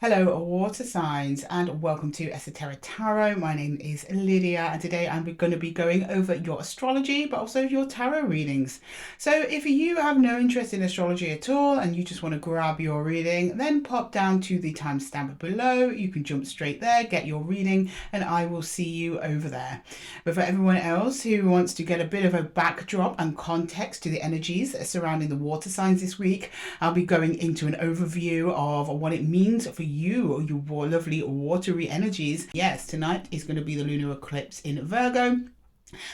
Hello, water signs, and welcome to Esoteric Tarot. My name is Lydia, and today I'm going to be going over your astrology, but also your tarot readings. So if you have no interest in astrology at all and you just want to grab your reading, then pop down to the timestamp below. You can jump straight there, get your reading, and I will see you over there. But for everyone else who wants to get a bit of a backdrop and context to the energies surrounding the water signs this week, I'll be going into an overview of what it means for you lovely watery energies. Yes, tonight is going to be the lunar eclipse in Virgo.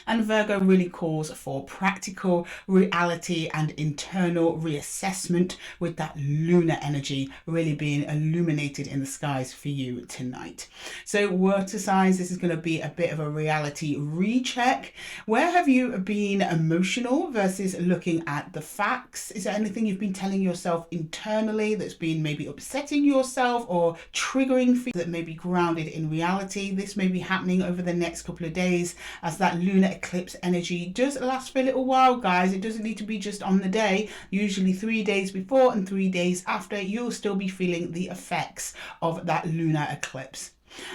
And Virgo really calls for practical reality and internal reassessment, with that lunar energy really being illuminated in the skies for you tonight. So water signs, this is going to be a bit of a reality recheck. Where have you been emotional versus looking at the facts? Is there anything you've been telling yourself internally that's been maybe upsetting yourself or triggering for you that may be grounded in reality? This may be happening over the next couple of days as that lunar eclipse energy does last for a little while, guys. It doesn't need to be just on the day. Usually 3 days before and 3 days after, you'll still be feeling the effects of that lunar eclipse.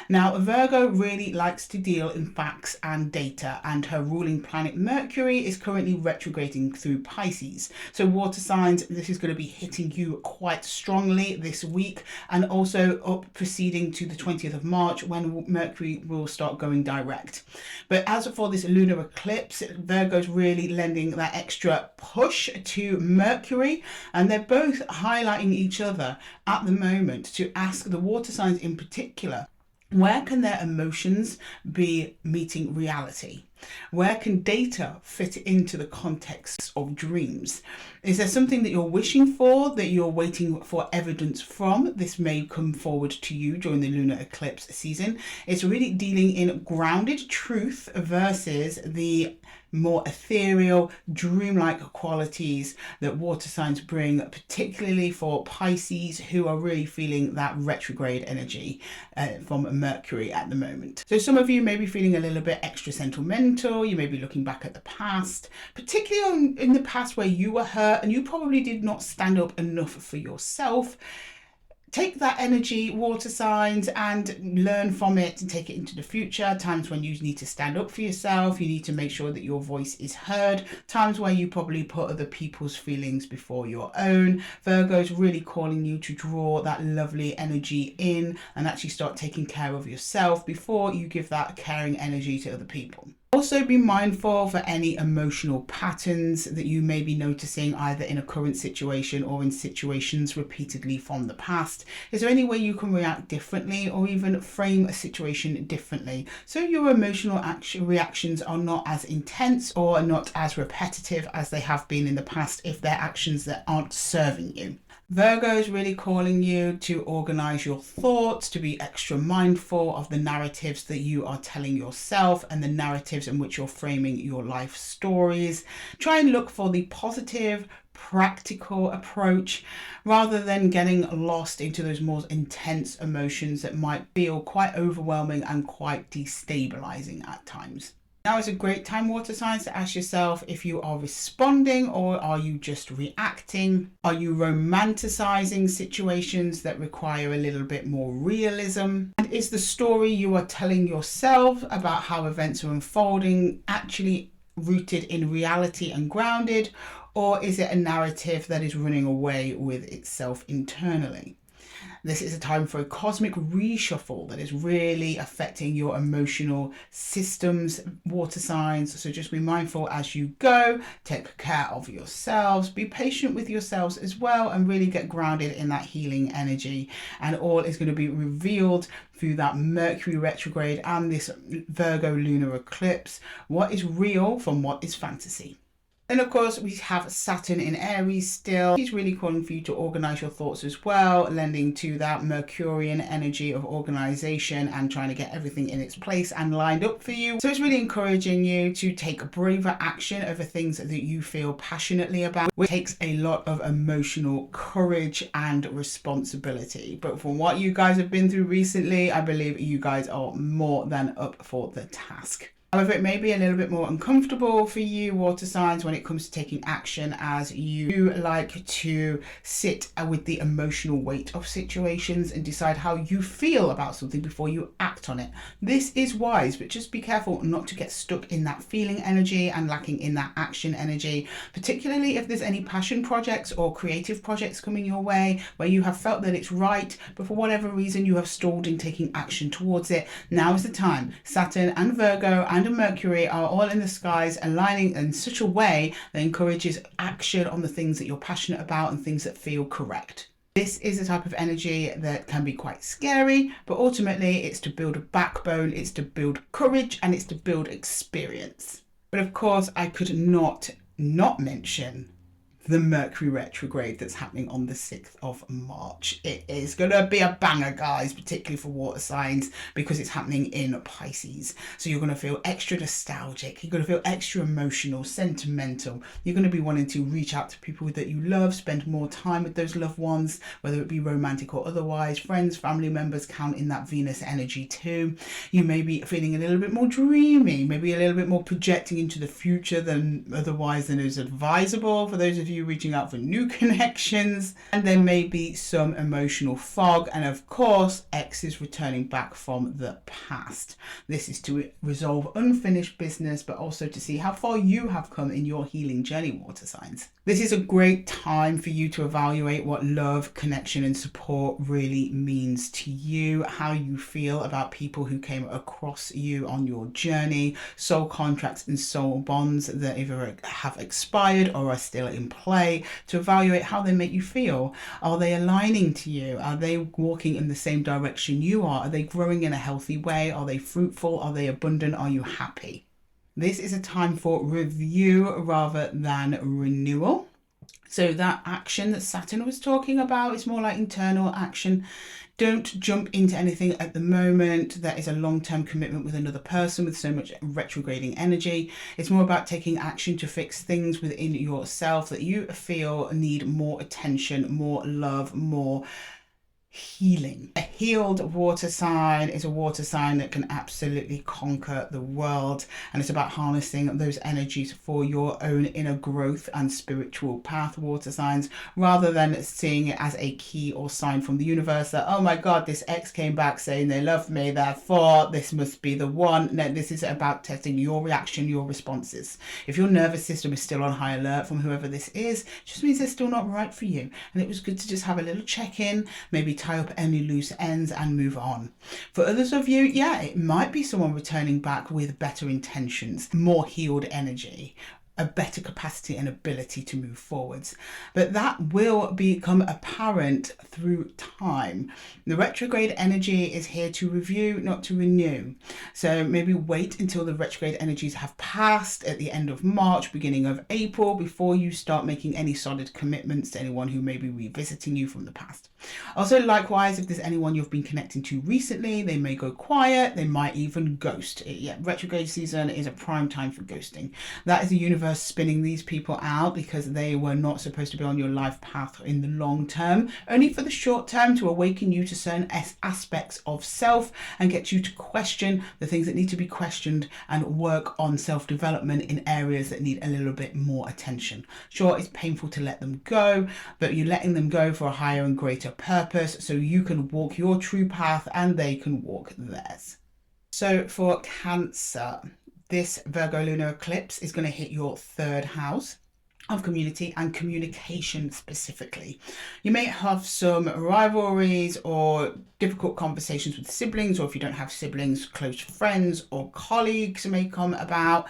Now, Virgo really likes to deal in facts and data, and her ruling planet Mercury is currently retrograding through Pisces. So water signs, this is going to be hitting you quite strongly this week, and also up proceeding to the 20th of March when Mercury will start going direct. But as for this lunar eclipse, Virgo's really lending that extra push to Mercury, and they're both highlighting each other at the moment to ask the water signs in particular, where can their emotions be meeting reality? Where can data fit into the context of dreams? Is there something that you're wishing for, that you're waiting for evidence from? This may come forward to you during the lunar eclipse season. It's really dealing in grounded truth versus the more ethereal, dreamlike qualities that water signs bring, particularly for Pisces, who are really feeling that retrograde energy from Mercury at the moment. So some of you may be feeling a little bit extra sentimental. You may be looking back at the past, particularly in the past where you were hurt and you probably did not stand up enough for yourself. Take that energy, water signs, and learn from it and take it into the future. Times when you need to stand up for yourself, you need to make sure that your voice is heard. Times where you probably put other people's feelings before your own. Virgo is really calling you to draw that lovely energy in and actually start taking care of yourself before you give that caring energy to other people. Also be mindful for any emotional patterns that you may be noticing either in a current situation or in situations repeatedly from the past. Is there any way you can react differently or even frame a situation differently so your emotional reactions are not as intense or not as repetitive as they have been in the past if they're actions that aren't serving you? Virgo is really calling you to organize your thoughts, to be extra mindful of the narratives that you are telling yourself and the narratives in which you're framing your life stories. Try and look for the positive, practical approach rather than getting lost into those more intense emotions that might feel quite overwhelming and quite destabilizing at times. Now is a great time, water signs, to ask yourself if you are responding or are you just reacting? Are you romanticizing situations that require a little bit more realism? And is the story you are telling yourself about how events are unfolding actually rooted in reality and grounded, or is it a narrative that is running away with itself internally? This is a time for a cosmic reshuffle that is really affecting your emotional systems, water signs. So just be mindful as you go, take care of yourselves, be patient with yourselves as well, and really get grounded in that healing energy. And all is going to be revealed through that Mercury retrograde and this Virgo lunar eclipse. What is real from what is fantasy? And of course, we have Saturn in Aries still. He's really calling for you to organize your thoughts as well, lending to that Mercurian energy of organization and trying to get everything in its place and lined up for you. So it's really encouraging you to take braver action over things that you feel passionately about, which takes a lot of emotional courage and responsibility. But from what you guys have been through recently, I believe you guys are more than up for the task. However, it may be a little bit more uncomfortable for you, water signs, when it comes to taking action, as you like to sit with the emotional weight of situations and decide how you feel about something before you act on it. This is wise, but just be careful not to get stuck in that feeling energy and lacking in that action energy, particularly if there's any passion projects or creative projects coming your way where you have felt that it's right, but for whatever reason you have stalled in taking action towards it. Now is the time. Saturn and Virgo and Mercury are all in the skies, aligning in such a way that encourages action on the things that you're passionate about and things that feel correct. This is a type of energy that can be quite scary, but ultimately it's to build a backbone, it's to build courage, and it's to build experience. But of course, I could not mention the Mercury retrograde that's happening on the 6th of March. It is going to be a banger, guys, particularly for water signs, because it's happening in Pisces. So you're going to feel extra nostalgic. You're going to feel extra emotional, sentimental. You're going to be wanting to reach out to people that you love, spend more time with those loved ones, whether it be romantic or otherwise. Friends, family members count in that Venus energy too. You may be feeling a little bit more dreamy, maybe a little bit more projecting into the future than otherwise than is advisable for those of you reaching out for new connections. And there may be some emotional fog, and of course exes returning back from the past. This is to resolve unfinished business, but also to see how far you have come in your healing journey, water signs. This is a great time for you to evaluate what love, connection and support really means to you, how you feel about people who came across you on your journey, soul contracts and soul bonds that either have expired or are still in play, to evaluate how they make you feel. Are they aligning to you? Are they walking in the same direction you are? Are they growing in a healthy way? Are they fruitful? Are they abundant? Are you happy? This is a time for review rather than renewal. So that action that Saturn was talking about is more like internal action. Don't jump into anything at the moment that is a long-term commitment with another person with so much retrograding energy. It's more about taking action to fix things within yourself that you feel need more attention, more love, more healing. A healed water sign is a water sign that can absolutely conquer the world, and it's about harnessing those energies for your own inner growth and spiritual path, water signs, rather than seeing it as a key or sign from the universe that, oh my god, this ex came back saying they love me, therefore this must be the one. No, this is about testing your reaction, your responses. If your nervous system is still on high alert from whoever this is, it just means they're still not right for you, and it was good to just have a little check-in, maybe tie up any loose ends and move on. For others of you, yeah, it might be someone returning back with better intentions, more healed energy, a better capacity and ability to move forwards. But that will become apparent through time. The retrograde energy is here to review, not to renew. So maybe wait until the retrograde energies have passed at the end of March, beginning of April, before you start making any solid commitments to anyone who may be revisiting you from the past. Also, likewise, if there's anyone you've been connecting to recently, they may go quiet, they might even ghost. Yeah, retrograde season is a prime time for ghosting. That is the universe spinning these people out because they were not supposed to be on your life path in the long term, only for the short term to awaken you to certain aspects of self and get you to question the things that need to be questioned and work on self-development in areas that need a little bit more attention. Sure, it's painful to let them go, but you're letting them go for a higher and greater purpose so you can walk your true path and they can walk theirs. So for Cancer, this Virgo lunar eclipse is going to hit your 3rd house of community and communication specifically. You may have some rivalries or difficult conversations with siblings, or if you don't have siblings, close friends or colleagues may come about.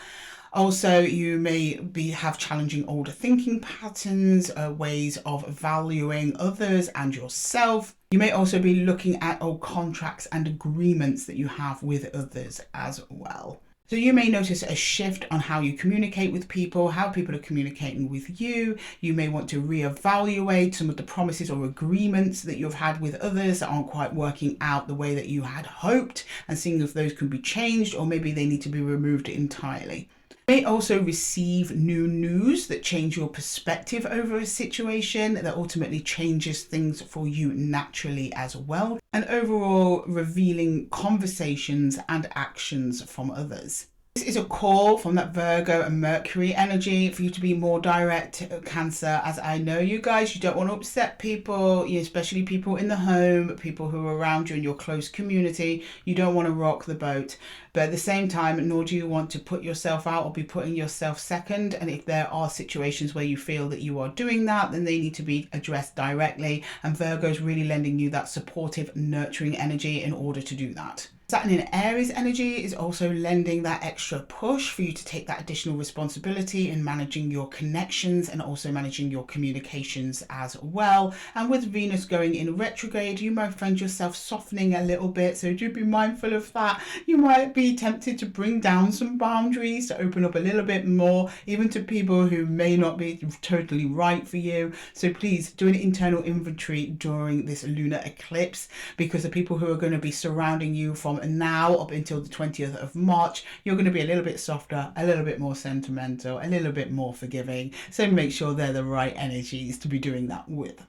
Also, you may have challenging older thinking patterns, ways of valuing others and yourself. You may also be looking at old contracts and agreements that you have with others as well. So you may notice a shift on how you communicate with people, how people are communicating with you. You may want to reevaluate some of the promises or agreements that you've had with others that aren't quite working out the way that you had hoped, and seeing if those can be changed, or maybe they need to be removed entirely. You may also receive new news that change your perspective over a situation, that ultimately changes things for you naturally as well, and overall revealing conversations and actions from others. This is a call from that Virgo and Mercury energy for you to be more direct, Cancer, as I know you guys, you don't want to upset people, especially people in the home, people who are around you in your close community. You don't want to rock the boat. But at the same time, nor do you want to put yourself out or be putting yourself second. And if there are situations where you feel that you are doing that, then they need to be addressed directly. And Virgo is really lending you that supportive, nurturing energy in order to do that. Saturn in Aries energy is also lending that extra push for you to take that additional responsibility in managing your connections and also managing your communications as well. And with Venus going in retrograde, you might find yourself softening a little bit, so do be mindful of that. You might be tempted to bring down some boundaries, to open up a little bit more, even to people who may not be totally right for you. So please do an internal inventory during this lunar eclipse, because the people who are going to be surrounding you from now up until the 20th of March, you're going to be a little bit softer, a little bit more sentimental, a little bit more forgiving. So make sure they're the right energies to be doing that with.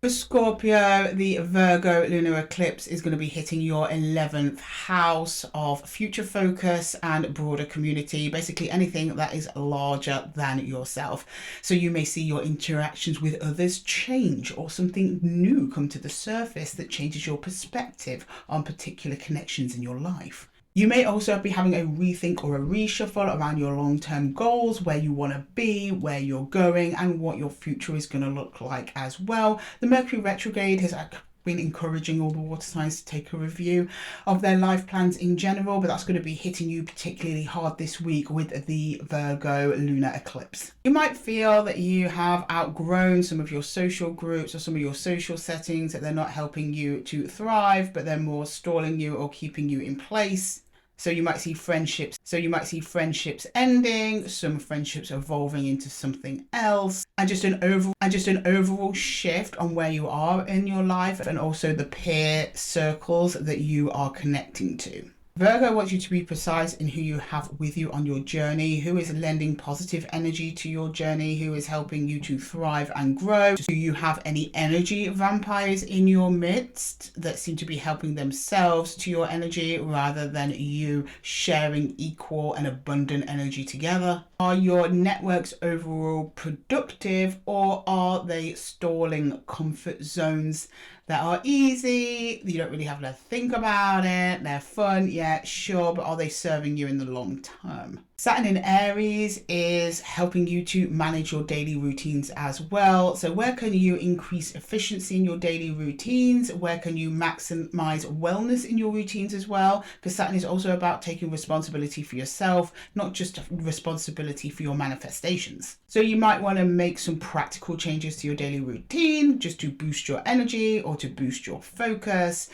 For Scorpio, the Virgo lunar eclipse is going to be hitting your 11th house of future focus and broader community, basically anything that is larger than yourself. So you may see your interactions with others change, or something new come to the surface that changes your perspective on particular connections in your life. You may also be having a rethink or a reshuffle around your long-term goals, where you want to be, where you're going, and what your future is going to look like as well. The Mercury retrograde has been encouraging all the water signs to take a review of their life plans in general, but that's going to be hitting you particularly hard this week with the Virgo lunar eclipse. You might feel that you have outgrown some of your social groups or some of your social settings, that they're not helping you to thrive, but they're more stalling you or keeping you in place. So you might see friendships ending, some friendships evolving into something else, and just an overall shift on where you are in your life, and also the peer circles that you are connecting to. Virgo wants you to be precise in who you have with you on your journey, who is lending positive energy to your journey, who is helping you to thrive and grow. Do you have any energy vampires in your midst that seem to be helping themselves to your energy rather than you sharing equal and abundant energy together? Are your networks overall productive, or are they stalling comfort zones that are easy? You don't really have to think about it. They're fun, yeah, sure, but are they serving you in the long term? Saturn in Aries is helping you to manage your daily routines as well. So where can you increase efficiency in your daily routines? Where can you maximize wellness in your routines as well? Because Saturn is also about taking responsibility for yourself, not just responsibility for your manifestations. So you might want to make some practical changes to your daily routine just to boost your energy or to boost your focus.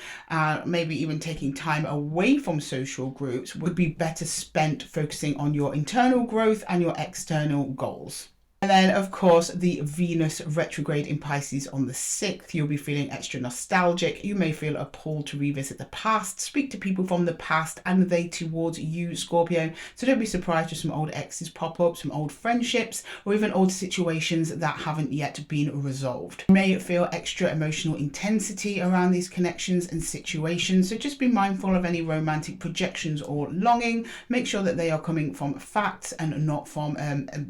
Maybe even taking time away from social groups would be better spent focusing on your internal growth and your external goals. And then, of course, the Venus retrograde in Pisces on the 6th, you'll be feeling extra nostalgic. You may feel a pull to revisit the past, speak to people from the past, and they towards you, Scorpio. So don't be surprised if some old exes pop up, some old friendships, or even old situations that haven't yet been resolved. You may feel extra emotional intensity around these connections and situations. So just be mindful of any romantic projections or longing. Make sure that they are coming from facts and not from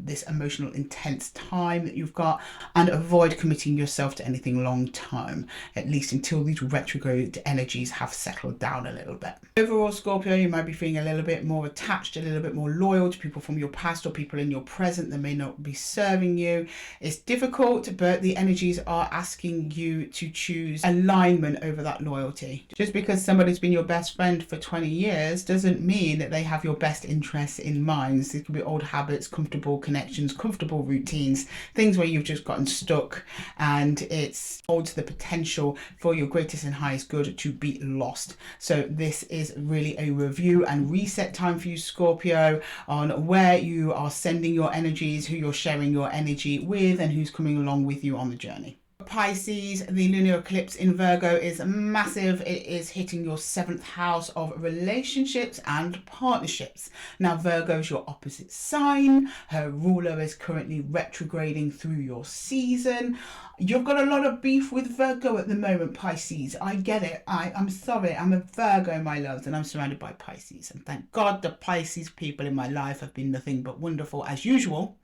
this emotional intense time that you've got, and avoid committing yourself to anything long term, at least until these retrograde energies have settled down a little bit. Overall, Scorpio, you might be feeling a little bit more attached, a little bit more loyal to people from your past or people in your present that may not be serving you. It's difficult, but the energies are asking you to choose alignment over that loyalty. Just because somebody's been your best friend for 20 years doesn't mean that they have your best interests in mind. These could be old habits, comfortable connections, comfortable routines, things where you've just gotten stuck, and it's holds the potential for your greatest and highest good to be lost. So this is really a review and reset time for you, Scorpio, on where you are sending your energies, who you're sharing your energy with, and who's coming along with you on the journey. Pisces, the lunar eclipse in Virgo is massive. It is hitting your 7th house of relationships and partnerships. Now, Virgo is your opposite sign. Her ruler is currently retrograding through your season. You've got a lot of beef with Virgo at the moment, Pisces. I get it. I'm sorry. I'm a Virgo, my loves, and I'm surrounded by Pisces. And thank God the Pisces people in my life have been nothing but wonderful as usual.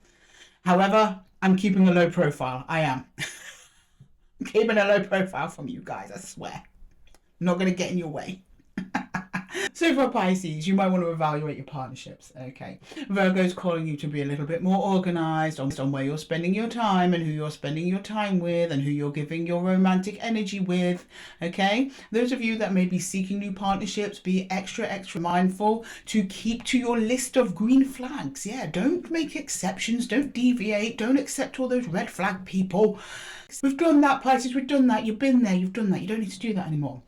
However, I'm keeping a low profile. I am. Keeping a low profile from you guys, I swear. I'm not going to get in your way. So for Pisces, you might want to evaluate your partnerships, okay? Virgo's calling you to be a little bit more organized on where you're spending your time and who you're spending your time with and who you're giving your romantic energy with, okay? Those of you that may be seeking new partnerships, be extra mindful to keep to your list of green flags. Yeah, don't make exceptions, don't deviate, don't accept all those red flag people. We've done that, Pisces, we've done that, you've been there, you've done that, you don't need to do that anymore.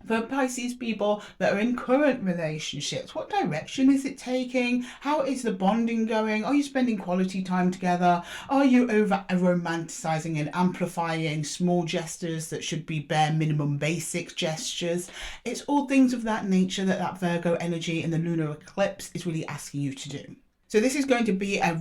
For Pisces people that are in current relationships, what direction is it taking? How is the bonding going? Are you spending quality time together? Are you over romanticizing and amplifying small gestures that should be bare minimum basic gestures? It's all things of that nature that Virgo energy in the lunar eclipse is really asking you to do. So this is going to be a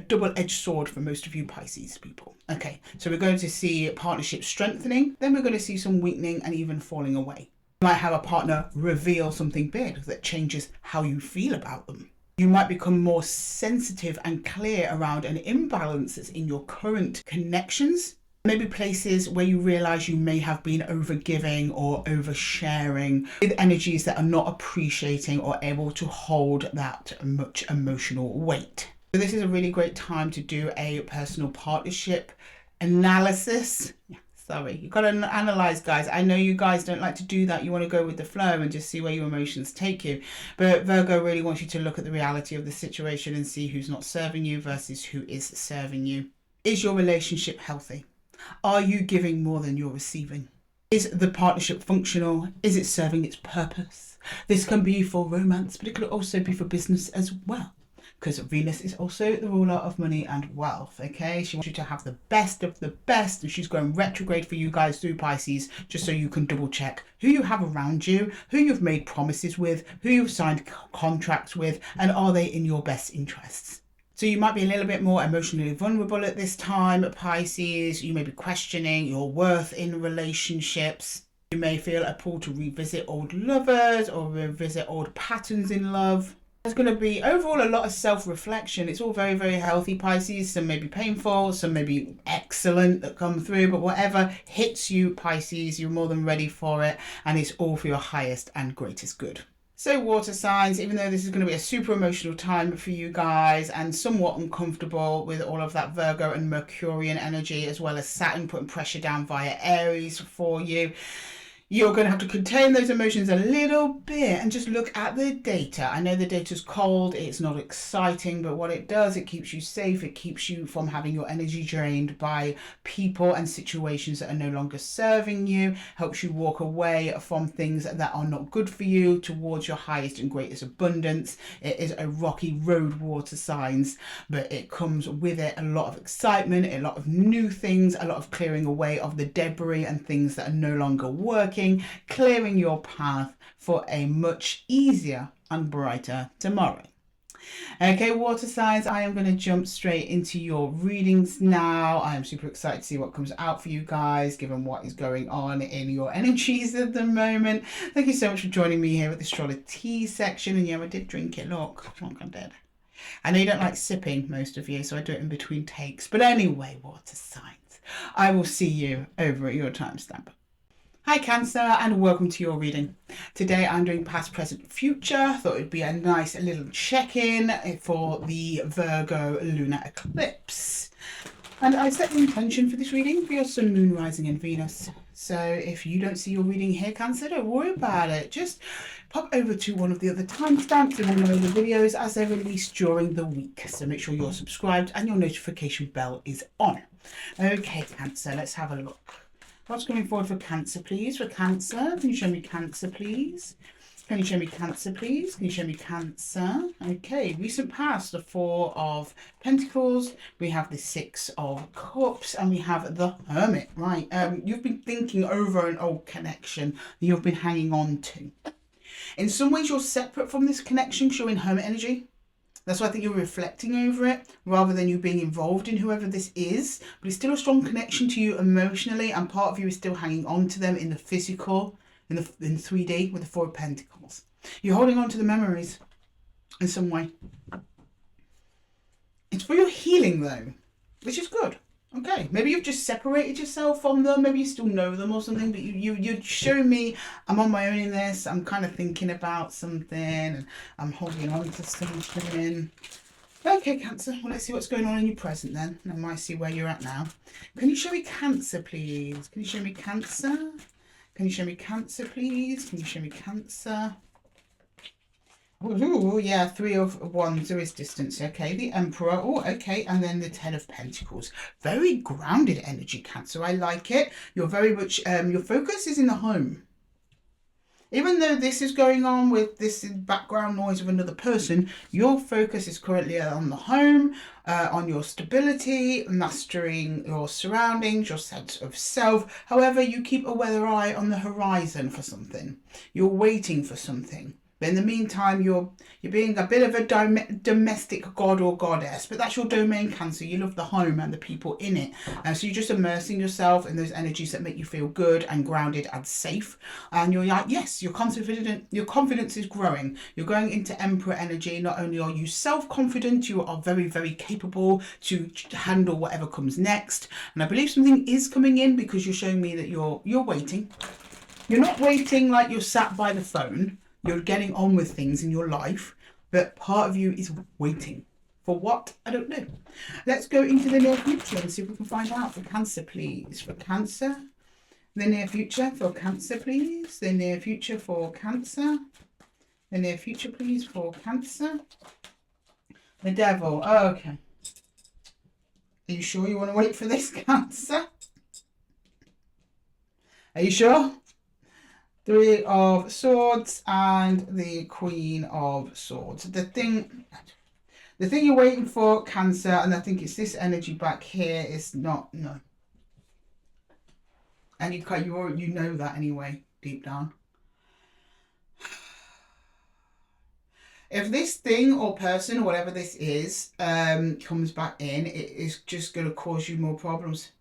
double-edged sword for most of you Pisces people. Okay, so we're going to see partnerships strengthening, then we're going to see some weakening and even falling away. You might have a partner reveal something big that changes how you feel about them. You might become more sensitive and clear around an imbalance that's in your current connections. Maybe places where you realize you may have been overgiving or oversharing with energies that are not appreciating or able to hold that much emotional weight. So this is a really great time to do a personal partnership analysis. Sorry, you've got to analyze, guys. I know you guys don't like to do that. You want to go with the flow and just see where your emotions take you. But Virgo really wants you to look at the reality of the situation and see who's not serving you versus who is serving you. Is your relationship healthy? Are you giving more than you're receiving? Is the partnership functional? Is it serving its purpose? This can be for romance, but it could also be for business as well. Because Venus is also the ruler of money and wealth, okay? She wants you to have the best of the best, and she's going retrograde for you guys through Pisces, just so you can double check who you have around you, who you've made promises with, who you've signed contracts with, and are they in your best interests? So you might be a little bit more emotionally vulnerable at this time, Pisces. You may be questioning your worth in relationships. You may feel a pull to revisit old lovers or revisit old patterns in love. There's going to be overall a lot of self-reflection. It's all very, very healthy, Pisces. Some may be painful, some may be excellent that come through, but whatever hits you, Pisces, you're more than ready for it, and it's all for your highest and greatest good. So water signs, even though this is going to be a super emotional time for you guys and somewhat uncomfortable with all of that Virgo and Mercurian energy, as well as Saturn putting pressure down via Aries for you, you're going to have to contain those emotions a little bit and just look at the data. I know the data's cold, it's not exciting, but what it does, it keeps you safe. It keeps you from having your energy drained by people and situations that are no longer serving you, helps you walk away from things that are not good for you towards your highest and greatest abundance. It is a rocky road, water signs, but it comes with it a lot of excitement, a lot of new things, a lot of clearing away of the debris and things that are no longer working, clearing your path for a much easier and brighter tomorrow. Okay, water signs, I am going to jump straight into your readings now. I am super excited to see what comes out for you guys, given what is going on in your energies at the moment. Thank you so much for joining me here at the Astrolo-Tea section. And yeah, I did drink it. Look, I did. I know you don't like sipping, most of you, so I do it in between takes. But anyway, water signs, I will see you over at your timestamp. Hi Cancer, and welcome to your reading. Today I'm doing past, present, future. Thought it'd be a nice little check-in for the Virgo lunar eclipse. And I set the intention for this reading for your Sun, Moon, Rising and Venus. So if you don't see your reading here, Cancer, don't worry about it. Just pop over to one of the other timestamps in one of the videos as they're released during the week. So make sure you're subscribed and your notification bell is on. Okay, Cancer, let's have a look. What's coming forward for Cancer, please? For Cancer, can you show me Cancer, please? Can you show me Cancer, please? Can you show me Cancer? Okay, recent past, the Four of Pentacles. We have the Six of Cups, and we have the Hermit. Right, you've been thinking over an old connection that you've been hanging on to. In some ways, you're separate from this connection, showing Hermit energy. That's why I think you're reflecting over it rather than you being involved in whoever this is. But it's still a strong connection to you emotionally, and part of you is still hanging on to them in the physical, in 3D with the Four of Pentacles. You're holding on to the memories in some way. It's for your healing though, which is good. Okay, maybe you've just separated yourself from them. Maybe you still know them or something, but you're showing me I'm on my own in this. I'm kind of thinking about something and I'm holding on to something. Okay, Cancer. Well, let's see what's going on in your present then. I might see where you're at now. Can you show me Cancer, please? Can you show me Cancer? Can you show me Cancer, please? Can you show me Cancer? Ooh, yeah, Three of Wands, there is distance. Okay, the Emperor. Oh, okay, and then the Ten of Pentacles. Very grounded energy, Cancer. I like it. You're very much, your focus is in the home. Even though this is going on with this background noise of another person, your focus is currently on the home, on your stability, mastering your surroundings, your sense of self. However, you keep a weather eye on the horizon for something. You're waiting for something. But in the meantime, you're being a bit of a domestic god or goddess, but that's your domain, Cancer. You love the home and the people in it. So you're just immersing yourself in those energies that make you feel good and grounded and safe. And you're like, yes, you're confident. Your confidence is growing. You're going into Emperor energy. Not only are you self-confident, you are very, very capable to handle whatever comes next. And I believe something is coming in because you're showing me that you're waiting. You're not waiting like you're sat by the phone. You're getting on with things in your life, but part of you is waiting. For what? I don't know. Let's go into the near future and see if we can find out for Cancer, please. For Cancer. The near future for Cancer, please. The near future for Cancer. The near future, please, for Cancer. The Devil. Oh, okay. Are you sure you want to wait for this, Cancer? Are you sure? Three of Swords and the Queen of Swords. The thing you're waiting for, Cancer, and I think it's this energy back here, is not, no. And you know that anyway, deep down. If this thing or person or whatever this is comes back in, it is just going to cause you more problems.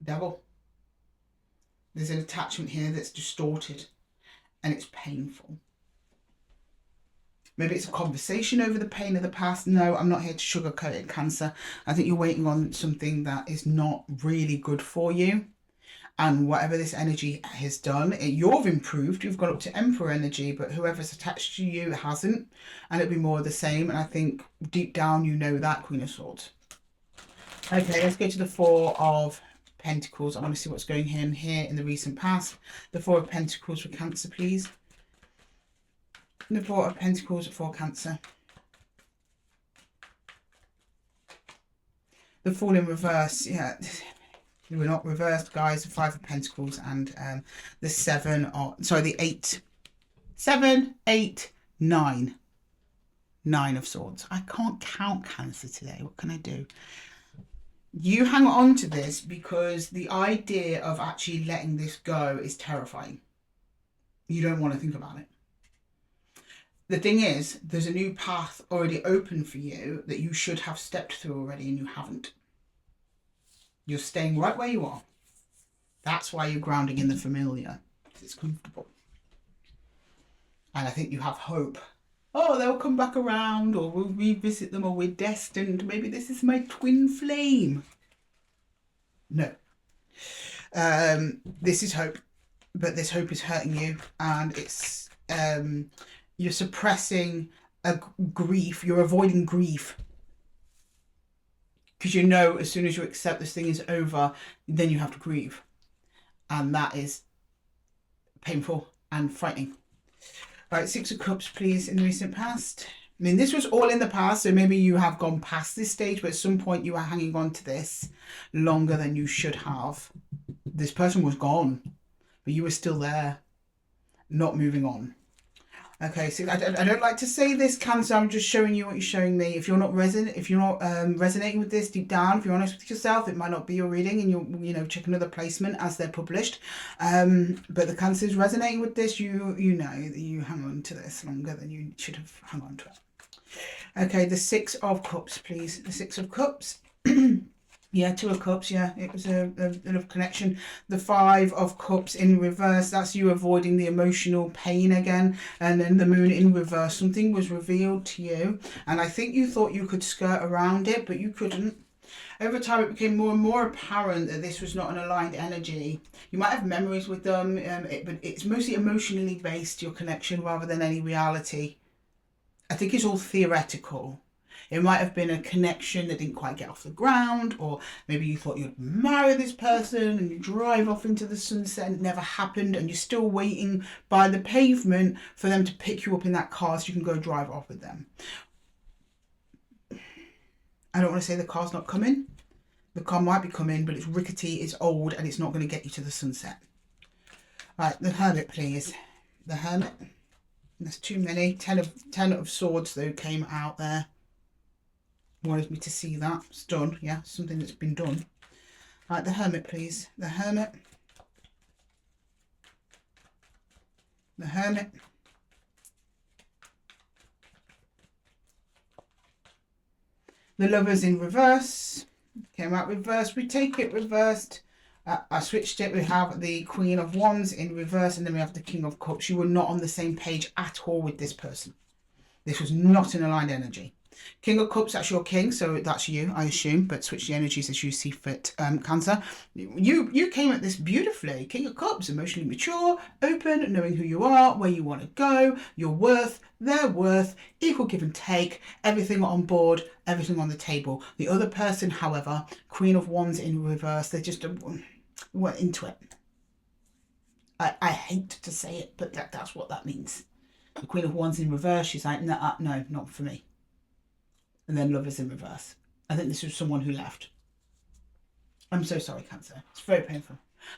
Devil. There's an attachment here that's distorted and it's painful. Maybe it's a conversation over the pain of the past. No, I'm not here to sugarcoat it, Cancer. I think you're waiting on something that is not really good for you. And whatever this energy has done, you've improved. You've got up to Emperor energy, but whoever's attached to you hasn't. And it'll be more of the same. And I think deep down, you know that, Queen of Swords. Okay, let's go to the Four of Pentacles. I want to see what's going on here in the recent past. The Four of Pentacles for Cancer, please. The Four of Pentacles for Cancer. The Fool in reverse. Yeah, we're not reversed, guys. The Five of Pentacles and the Seven of, sorry, the Eight. 7, 8, 9. 9 of Swords. I can't count, Cancer, today. What can I do? You hang on to this because the idea of actually letting this go is terrifying. You don't want to think about it. The thing is, there's a new path already open for you that you should have stepped through already and you haven't. You're staying right where you are. That's why you're grounding in the familiar. It's comfortable. And I think you have hope. Oh, they'll come back around, or we'll revisit them, or we're destined. Maybe this is my twin flame. No. This is hope, but this hope is hurting you, and it's you're suppressing a grief. You're avoiding grief because you know as soon as you accept this thing is over, then you have to grieve, and that is painful and frightening. Right, Six of Cups, please, in the recent past. I mean, this was all in the past, so maybe you have gone past this stage, but at some point you are hanging on to this longer than you should have. This person was gone, but you were still there. not moving on. Okay, so I don't like to say this, Cancer. I'm just showing you what you're showing me. If you're not resonating with this deep down, if you're honest with yourself, it might not be your reading, and you'll check another placement as they're published. But the Cancer is resonating with this. You know that you hang on to this longer than you should have hung on to it. Okay, the Six of Cups, please. The Six of Cups. Yeah, Two of Cups, yeah, it was a love connection. The Five of Cups in reverse, that's you avoiding the emotional pain again. And then the Moon in reverse, something was revealed to you. And I think you thought you could skirt around it, but you couldn't. Over time, it became more and more apparent that this was not an aligned energy. You might have memories with them, but it's mostly emotionally based, your connection, rather than any reality. I think it's all theoretical. It might have been a connection that didn't quite get off the ground, or maybe you thought you'd marry this person and you drive off into the sunset and it never happened, and you're still waiting by the pavement for them to pick you up in that car so you can go drive off with them. I don't want to say the car's not coming. The car might be coming, but it's rickety, it's old, and it's not going to get you to the sunset. Right, the Hermit, please. The Hermit. There's too many. Ten of Swords, though, came out there. Wanted me to see that. It's done. Yeah, something that's been done. Right, the Hermit, please. The Hermit. The Hermit. The Lovers in reverse. Came out reversed. We take it reversed. I switched it. We have the Queen of Wands in reverse, and then we have the King of Cups. You were not on the same page at all with this person. This was not an aligned energy. King of Cups, that's your king, so that's you, I assume, but switch the energies as you see fit, Cancer. You came at this beautifully. King of Cups, emotionally mature, open, knowing who you are, where you want to go, your worth, their worth, equal give and take, everything on board, everything on the table. The other person, however, Queen of Wands in reverse, they just weren't into it. I hate to say it, but that's what that means. The Queen of Wands in reverse, she's like, no, not for me. And then Lovers in reverse. I think this was someone who left. I'm so sorry, Cancer. It's very painful.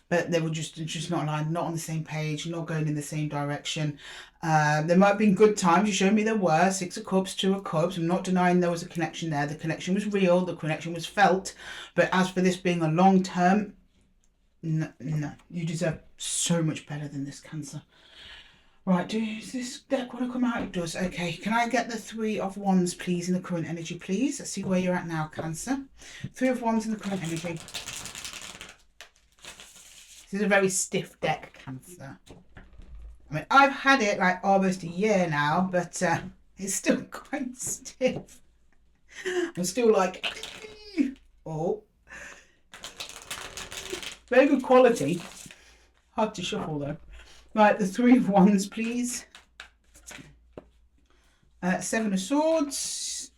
But they were just not aligned, not on the same page, not going in the same direction. There might have been good times. You showed me there were. Six of Cups, Two of Cups. I'm not denying there was a connection there. The connection was real. The connection was felt. But as for this being a long term, no. You deserve so much better than this, Cancer. Right, does this deck want to come out? It does. Okay, can I get the Three of Wands, please, in the current energy, please? Let's see where you're at now, Cancer. Three of Wands in the current energy. This is a very stiff deck, Cancer. I mean, I've had it like almost a year now, but it's still quite stiff. I'm still like, oh. Very good quality. Hard to shuffle, though. Right, the Three of Wands, please. Seven of Swords,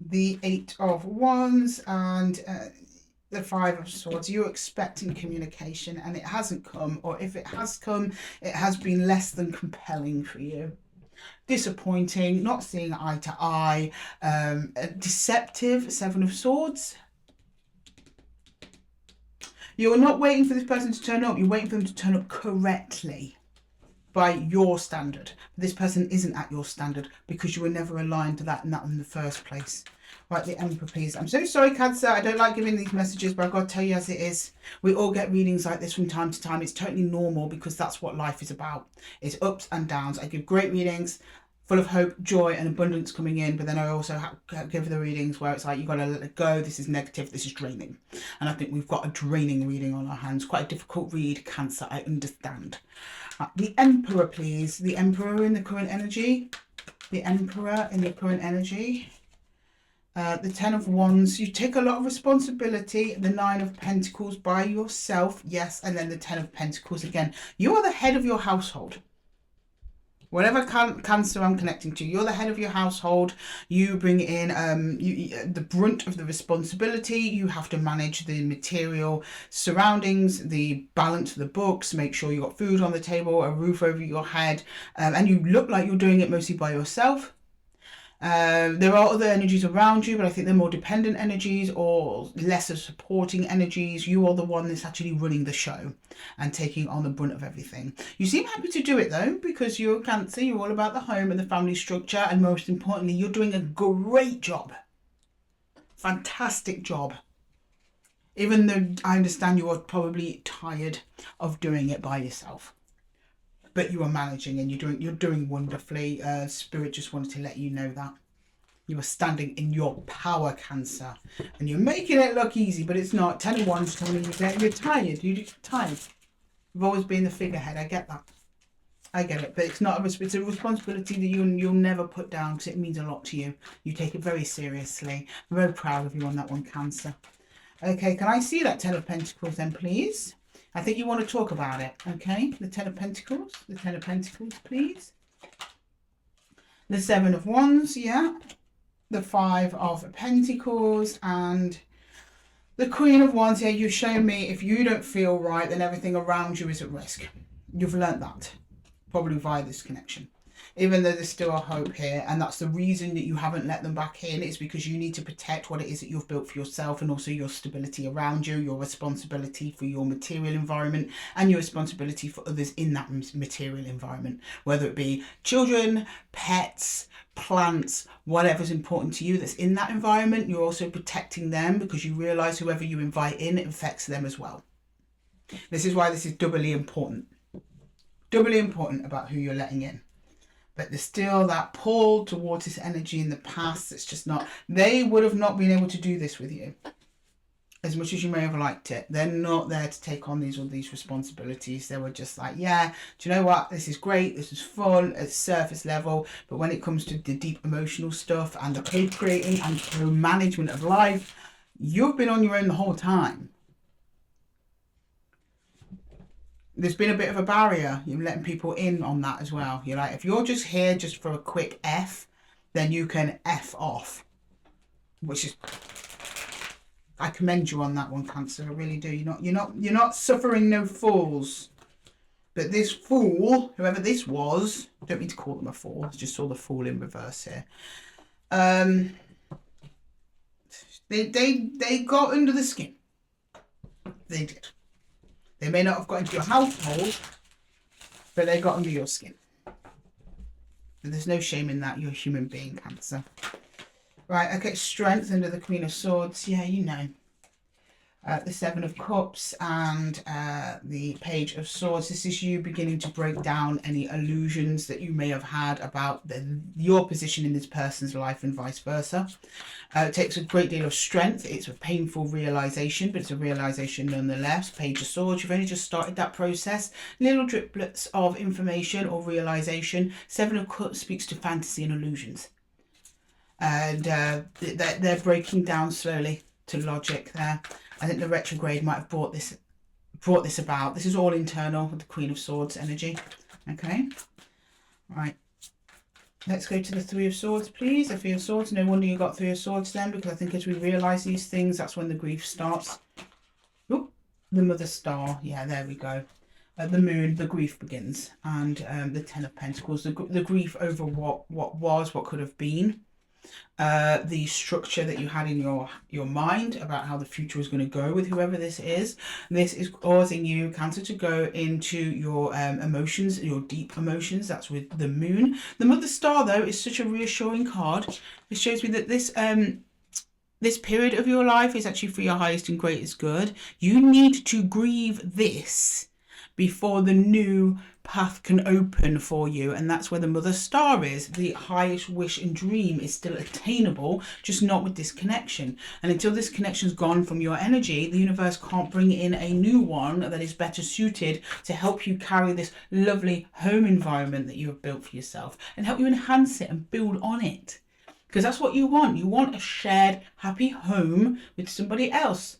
the Eight of Wands, and the Five of Swords. You're expecting communication, and it hasn't come, or if it has come, it has been less than compelling for you. Disappointing, not seeing eye to eye, deceptive, Seven of Swords. You're not waiting for this person to turn up. You're waiting for them to turn up correctly by your standard. This person isn't at your standard because you were never aligned to that in the first place. Right, the Emperor, please. I'm so sorry, Cancer. I don't like giving these messages, but I've got to tell you as it is. We all get readings like this from time to time. It's totally normal because that's what life is about. It's ups and downs. I give great readings full of hope, joy, and abundance coming in, but then I also give the readings where it's like, you got to let it go, this is negative, this is draining. And I think we've got a draining reading on our hands. Quite a difficult read, Cancer, I understand. The Emperor, please. The Emperor in the current energy. The Emperor in the current energy. The Ten of Wands. You take a lot of responsibility. The Nine of Pentacles by yourself, yes, and then the Ten of Pentacles again. You are the head of your household. Whatever Cancer I'm connecting to, you're the head of your household. You bring in the brunt of the responsibility. You have to manage the material surroundings, the balance of the books, make sure you got food on the table, a roof over your head, and you look like you're doing it mostly by yourself. There are other energies around you, but I think they're more dependent energies or lesser supporting energies. You are the one that's actually running the show and taking on the brunt of everything. You seem happy to do it though, because you're Cancer, you're all about the home and the family structure, and most importantly, you're doing a great job. Fantastic job. Even though I understand you are probably tired of doing it by yourself. But you are managing and you're doing wonderfully. Spirit just wanted to let you know that. You are standing in your power, Cancer. And you're making it look easy, but it's not. 10 of Wands telling you that you're tired. You're tired. You've always been the figurehead. I get that. I get it. But it's not it's a responsibility that you'll never put down, because it means a lot to you. You take it very seriously. I'm very proud of you on that one, Cancer. Okay, can I see that 10 of Pentacles then, please? I think you want to talk about it, okay? The 10 of Pentacles. The 10 of Pentacles, please. The 7 of Wands, yeah. The 5 of Pentacles and the Queen of Wands. Here, you've shown me if you don't feel right, then everything around you is at risk. You've learnt that, probably via this connection. Even though there's still a hope here, and that's the reason that you haven't let them back in, is because you need to protect what it is that you've built for yourself, and also your stability around you, your responsibility for your material environment, and your responsibility for others in that material environment, whether it be children, pets, plants, whatever's important to you that's in that environment. You're also protecting them, because you realize whoever you invite in, it affects them as well. This is why this is doubly important about who you're letting in. But there's still that pull towards this energy in the past that's just not... They would have not been able to do this with you, as much as you may have liked it. They're not there to take on all these responsibilities. They were just like, yeah, do you know what? This is great. This is fun at surface level. But when it comes to the deep emotional stuff and the co-creating and co-management of life, you've been on your own the whole time. There's been a bit of a barrier. You're letting people in on that as well. You're like, if you're just here just for a quick F, then you can F off. Which is, I commend you on that one, Cancer. I really do. You're not suffering no fools. But this fool, whoever this was, I don't mean to call them a fool. I just saw the fool in reverse here. They got under the skin. They did. They may not have got into your household, but they got under your skin. And there's no shame in that. You're a human being, Cancer. Right, okay, Strength under the Queen of Swords. Yeah, you know. The 7 of Cups and the Page of Swords. This is you beginning to break down any illusions that you may have had about your position in this person's life and vice versa. It takes a great deal of strength. It's a painful realization, but it's a realization nonetheless. Page of Swords, you've only just started that process. Little driplets of information or realization. 7 of Cups speaks to fantasy and illusions. And they're breaking down slowly to logic there. I think the retrograde might have brought this about. This is all internal with the Queen of Swords energy. Okay. Right. Let's go to the 3 of Swords, please. The 3 of Swords. No wonder you got 3 of Swords then, because I think as we realise these things, that's when the grief starts. Oop, the Mother Star. Yeah, there we go. The Moon, the grief begins. And the 10 of Pentacles, the grief over what was, what could have been. The structure that you had in your mind about how the future is going to go with whoever this is. This is causing you, Cancer, to go into your emotions, your deep emotions. That's with the Moon. The Mother Star, though, is such a reassuring card. It shows me that this period of your life is actually for your highest and greatest good. You need to grieve this before the new path can open for you, and that's where the Mother Star is. The highest wish and dream is still attainable, just not with this connection. And until this connection's gone from your energy, the universe can't bring in a new one that is better suited to help you carry this lovely home environment that you have built for yourself and help you enhance it and build on it. Because that's what you want. You want a shared, happy home with somebody else.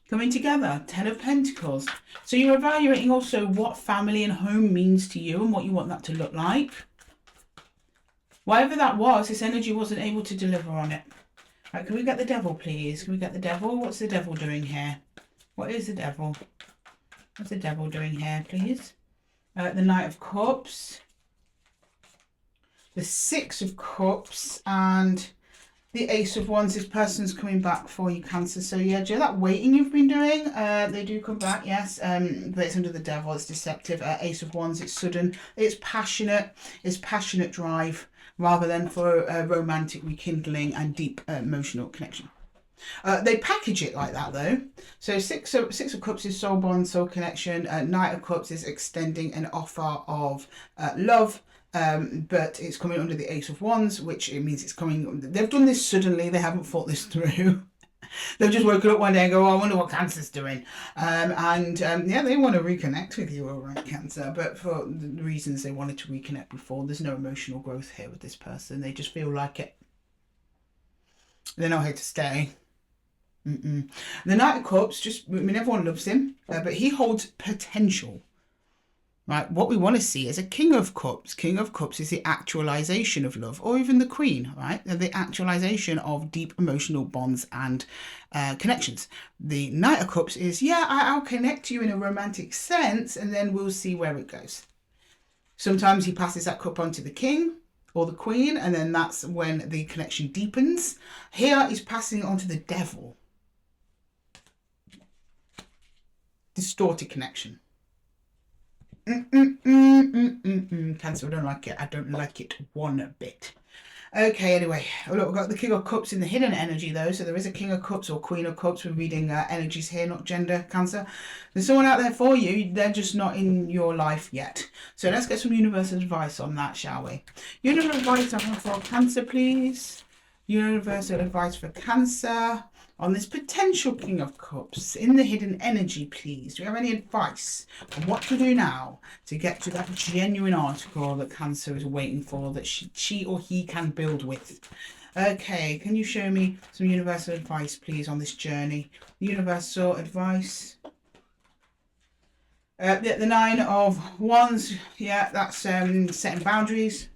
Coming together, 10 of Pentacles. So you're evaluating also what family and home means to you and what you want that to look like. Whatever that was, this energy wasn't able to deliver on it. Right, can we get the Devil, please? Can we get the Devil? What's the Devil doing here? What is the Devil? What's the Devil doing here, please? The Knight of Cups. the Six of Cups, and the Ace of Wands. This person's coming back for you, Cancer. So yeah, do you know that waiting you've been doing? They do come back, yes. But it's under the devil, it's deceptive. Ace of Wands, it's sudden, it's passionate drive rather than for a romantic rekindling and deep emotional connection. They package it like that though. So Six of Cups is soul bond, soul connection. Knight of Cups is extending an offer of love. But it's coming under the Ace of Wands, which it means it's coming. They've done this suddenly. They haven't thought this through. They've just woken up one day and go, oh, I wonder what Cancer's doing. Yeah, they want to reconnect with you, all right, Cancer. But for the reasons they wanted to reconnect before, there's no emotional growth here with this person. They just feel like it. They're not here to stay. The Knight of Cups, everyone loves him, but he holds potential. Right, what we want to see is a King of Cups. King of Cups is the actualization of love, or even the Queen, right? The actualization of deep emotional bonds and connections. The Knight of Cups is, yeah, I'll connect you in a romantic sense, and then we'll see where it goes. Sometimes he passes that cup on to the King or the Queen, and then that's when the connection deepens. Here he's passing it on to the Devil. Distorted connection. Cancer, I don't like it. I don't like it one bit. Okay, anyway, look, we've got the King of Cups in the hidden energy though, so there is a King of Cups or Queen of Cups. We're reading energies here, not gender, Cancer. There's someone out there for you, they're just not in your life yet. So let's get some universal advice on that, shall we? Universal advice for Cancer, please. Universal advice for Cancer on this potential King of Cups in the hidden energy, please. Do you have any advice on what to do now to get to that genuine article that Cancer is waiting for, that she or he can build with? Okay, can you show me some universal advice, please, on this journey? Universal advice. The Nine of Wands, yeah, that's setting boundaries,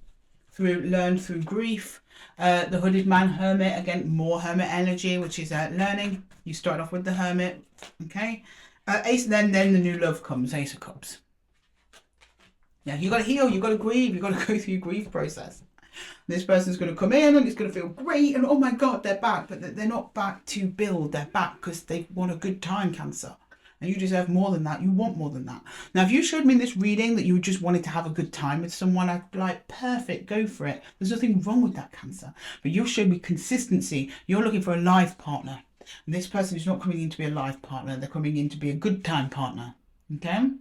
learned through grief. The Hooded Man, Hermit, again, more Hermit energy, which is learning. You start off with the Hermit, okay? Ace, then the new love comes, Ace of Cups. Yeah, you got to heal, you got to grieve, you got to go through your grief process. This person's going to come in and it's going to feel great, and oh my God, they're back, but they're not back to build, they're back because they want a good time, Cancer. And you deserve more than that. You want more than that. Now, if you showed me in this reading that you just wanted to have a good time with someone, I'd be like, perfect, go for it. There's nothing wrong with that, Cancer. But you showed me consistency. You're looking for a life partner. And this person is not coming in to be a life partner. They're coming in to be a good time partner. Okay?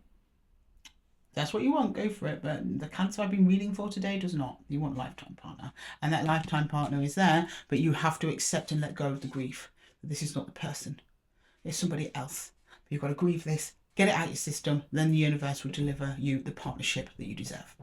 That's what you want, go for it. But the Cancer I've been reading for today does not. You want a lifetime partner. And that lifetime partner is there, but you have to accept and let go of the grief. This is not the person. It's somebody else. You've got to grieve this, get it out of your system, then the universe will deliver you the partnership that you deserve.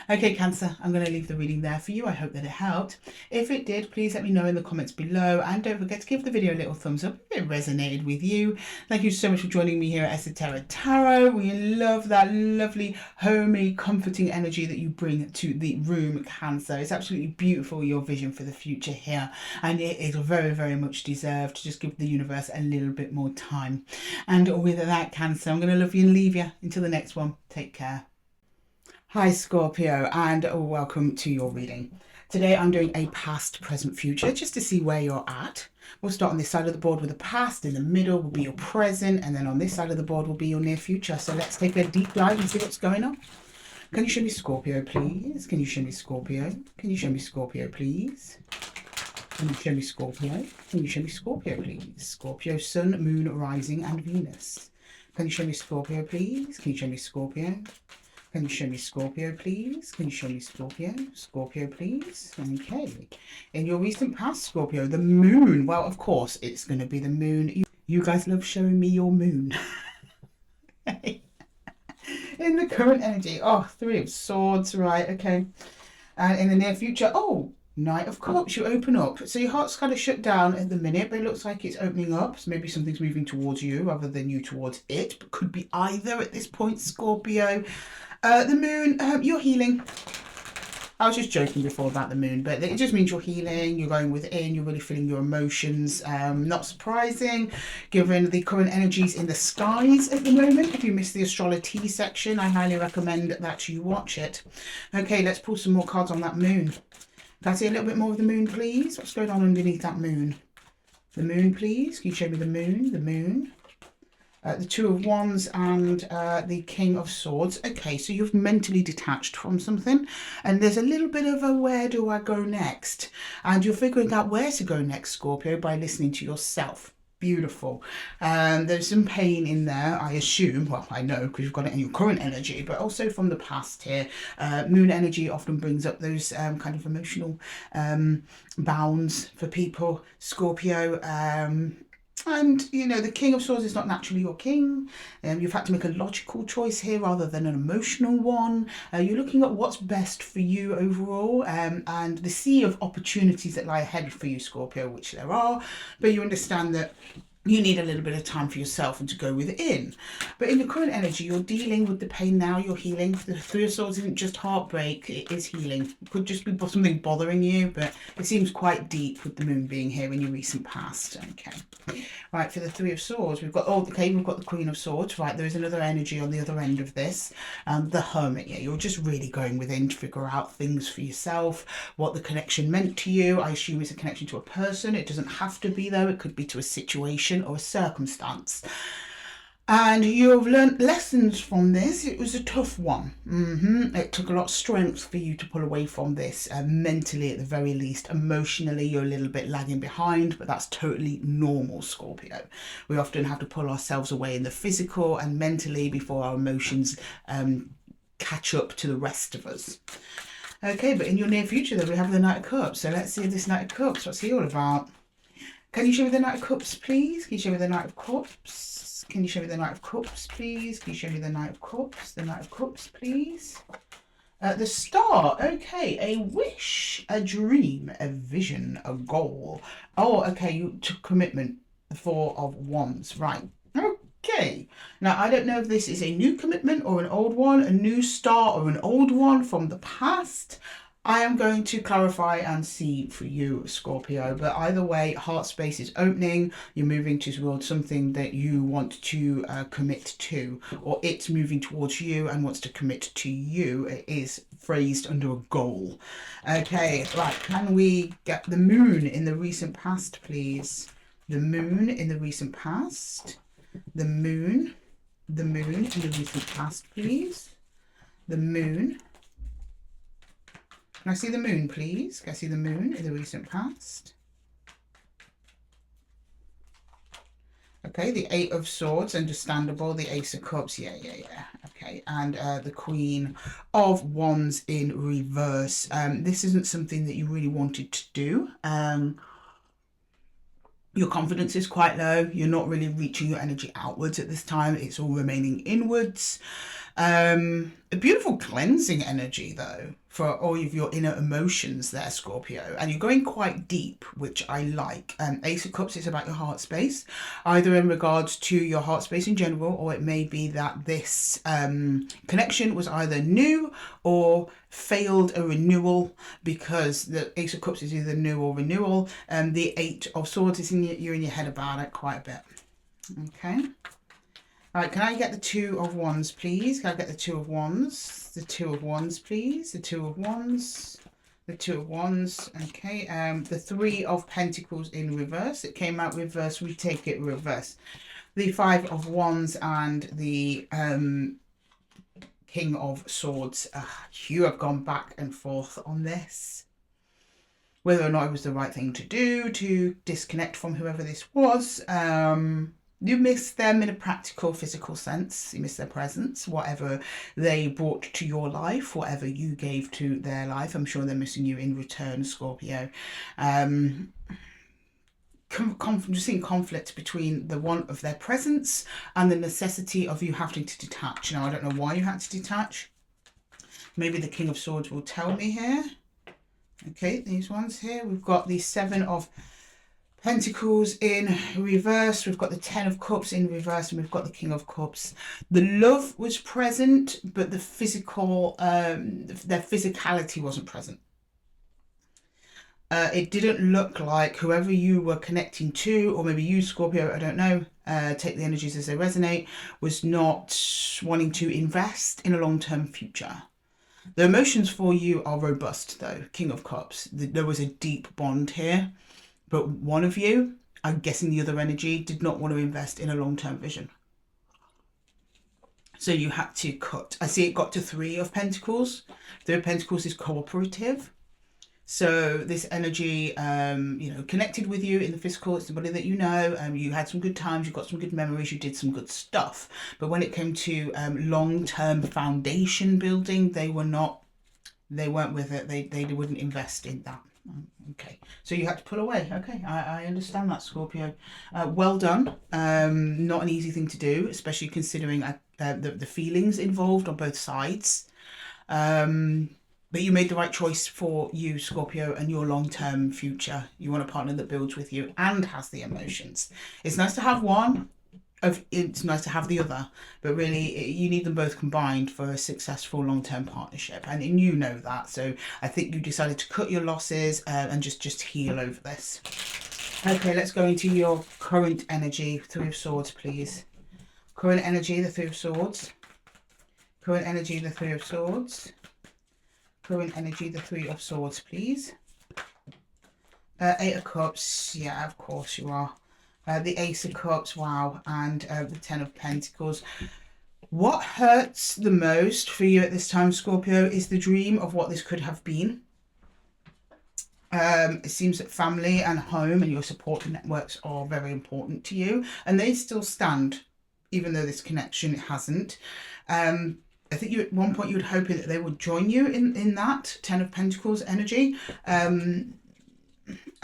Okay, Cancer, I'm going to leave the reading there for you. I hope that it helped. If it did, please let me know in the comments below, and don't forget to give the video a little thumbs up if it resonated with you. Thank you so much for joining me here at Esoteric Tarot. We love that lovely, homey, comforting energy that you bring to the room, Cancer. It's absolutely beautiful, your vision for the future here, and it is very, very much deserved. Just give the universe a little bit more time. And with that, Cancer, I'm going to love you and leave you until the next one. Take care. Hi Scorpio, and welcome to your reading. Today I'm doing a past, present, future, just to see where you're at. We'll start on this side of the board with the past, in the middle will be your present, and then on this side of the board will be your near future. So let's take a deep dive and see what's going on. Can you show me Scorpio, please? Can you show me Scorpio? Can you show me Scorpio, please? Can you show me Scorpio? Can you show me Scorpio, please? Scorpio, Sun, Moon, Rising, and Venus. Can you show me Scorpio, please? Can you show me Scorpio? Can you show me Scorpio, please? Can you show me Scorpio? Scorpio, please. Okay. In your recent past, Scorpio, the moon. Well, of course, it's going to be the moon. You guys love showing me your moon. In the current energy. Oh, Three of Swords. Right, okay. And in the near future, oh, Knight of Cups. You open up. So your heart's kind of shut down at the minute, but it looks like it's opening up. So maybe something's moving towards you rather than you towards it. But could be either at this point, Scorpio. The moon, you're healing. I was just joking before about the moon, but it just means you're healing, you're going within, you're really feeling your emotions. Not surprising, given the current energies in the skies at the moment. If you missed the Astrolo-Tea section, I highly recommend that you watch it. Okay, let's pull some more cards on that moon. Can I see a little bit more of the moon, please? What's going on underneath that moon? The moon, please. Can you show me the moon? The moon. The Two of Wands and the King of Swords. Okay, so you've mentally detached from something, and there's a little bit of a where do I go next? And you're figuring out where to go next, Scorpio, by listening to yourself. Beautiful. There's some pain in there, I assume. Well, I know because you've got it in your current energy, but also from the past here. Moon energy often brings up those kind of emotional bounds for people, Scorpio. And, you know, the King of Swords is not naturally your king. You've had to make a logical choice here rather than an emotional one. You're looking at what's best for you overall, and the sea of opportunities that lie ahead for you, Scorpio, which there are. But you understand that you need a little bit of time for yourself and to go within. But in the current energy, you're dealing with the pain now, you're healing. The Three of Swords isn't just heartbreak, it is healing. It could just be something bothering you, but it seems quite deep with the moon being here in your recent past. Okay. Right, for the Three of Swords, we've got, oh, okay, we've got the Queen of Swords. Right, there is another energy on the other end of this. The Hermit, yeah, you're just really going within to figure out things for yourself, what the connection meant to you. I assume it's a connection to a person. It doesn't have to be, though. It could be to a situation or a circumstance. And you've learnt lessons from this. It was a tough one. It took a lot of strength for you to pull away from this, mentally at the very least. Emotionally, you're a little bit lagging behind, but that's totally normal, Scorpio. We often have to pull ourselves away in the physical and mentally before our emotions catch up to the rest of us. Okay, but in your near future, though, we have the Knight of Cups. So let's see this Knight of Cups. What's he all about? Can you show me the Knight of Cups, please? Can you show me the Knight of Cups? Can you show me the Knight of Cups, please? Can you show me the Knight of Cups? The Knight of Cups, please. The Star. Okay, a wish, a dream, a vision, a goal. Oh, okay, you took commitment. The Four of Wands. Right. Okay. Now, I don't know if this is a new commitment or an old one, a new star or an old one from the past. I am going to clarify and see for you, Scorpio, but either way, heart space is opening. You're moving towards something that you want to commit to, or it's moving towards you and wants to commit to you. It is phrased under a goal. Okay, right, can we get the moon in the recent past, please? The moon in the recent past. The moon in the recent past, please. The moon. Can I see the moon, please? Can I see the moon in the recent past? Okay, the Eight of Swords, understandable. The Ace of Cups, yeah. Okay, and the Queen of Wands in reverse. This isn't something that you really wanted to do. Your confidence is quite low. You're not really reaching your energy outwards at this time. It's all remaining inwards. A beautiful cleansing energy, though, for all of your inner emotions there, Scorpio. And you're going quite deep, which I like. Ace of Cups is about your heart space, either in regards to your heart space in general, or it may be that this connection was either new or failed a renewal, because the Ace of Cups is either new or renewal. The Eight of Swords is you're in your head about it quite a bit. Okay. All right, can I get the Two of Wands, please? Can I get the Two of Wands? The Two of Wands, please. The Two of Wands. The Two of Wands. Okay. The Three of Pentacles in reverse. It came out reverse. We take it reverse. The Five of Wands and the King of Swords. You have gone back and forth on this. Whether or not it was the right thing to do to disconnect from whoever this was. You miss them in a practical, physical sense. You miss their presence, whatever they brought to your life, whatever you gave to their life. I'm sure they're missing you in return, Scorpio. Just seeing conflict between the want of their presence and the necessity of you having to detach. Now, I don't know why you had to detach. Maybe the King of Swords will tell me here. Okay, these ones here. We've got the Seven of Pentacles in reverse. We've got the Ten of Cups in reverse, and we've got the King of Cups. The love was present, but the physical, their physicality wasn't present. It didn't look like whoever you were connecting to, or maybe you, Scorpio, I don't know, take the energies as they resonate, was not wanting to invest in a long-term future. The emotions for you are robust, though. King of Cups. There was a deep bond here. But one of you, I'm guessing the other energy, did not want to invest in a long-term vision. So you had to cut. I see it got to Three of Pentacles. Three of Pentacles is cooperative. So this energy, connected with you in the physical. It's somebody that you know. You had some good times. You got some good memories. You did some good stuff. But when it came to long-term foundation building, they weren't with it. They wouldn't invest in that. Okay, so you had to pull away. Okay, I understand that, Scorpio. Well done. Not an easy thing to do, especially considering the feelings involved on both sides. But you made the right choice for you, Scorpio, and your long-term future. You want a partner that builds with you and has the emotions. It's nice to have one. It's nice to have the other, but really you need them both combined for a successful long-term partnership, and you know that. So I think you decided to cut your losses and just heal over this. Okay, let's go into your current energy. Three of Swords, please. Current energy, the Three of Swords. Current energy, the Three of Swords. Current energy, the Three of Swords, please. Eight of Cups. Yeah, of course you are. The Ace of Cups, wow, and the Ten of Pentacles. What hurts the most for you at this time, Scorpio, is the dream of what this could have been. It seems that family and home and your support networks are very important to you, and they still stand, even though this connection hasn't. I think you at one point you were hoping that they would join you in that Ten of Pentacles energy.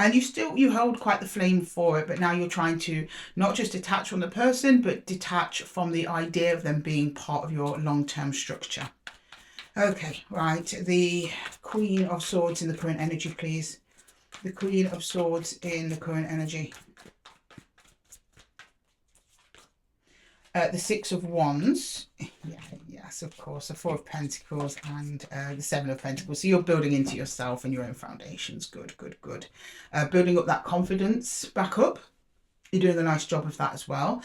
And you hold quite the flame for it, but now you're trying to not just detach from the person, but detach from the idea of them being part of your long-term structure. Okay, right. The Queen of Swords in the current energy, please. The Queen of Swords in the current energy. The Six of Wands. Yes, of course. The Four of Pentacles and the Seven of Pentacles. So you're building into yourself and your own foundations. Good, good, good. Building up that confidence back up. You're doing a nice job of that as well,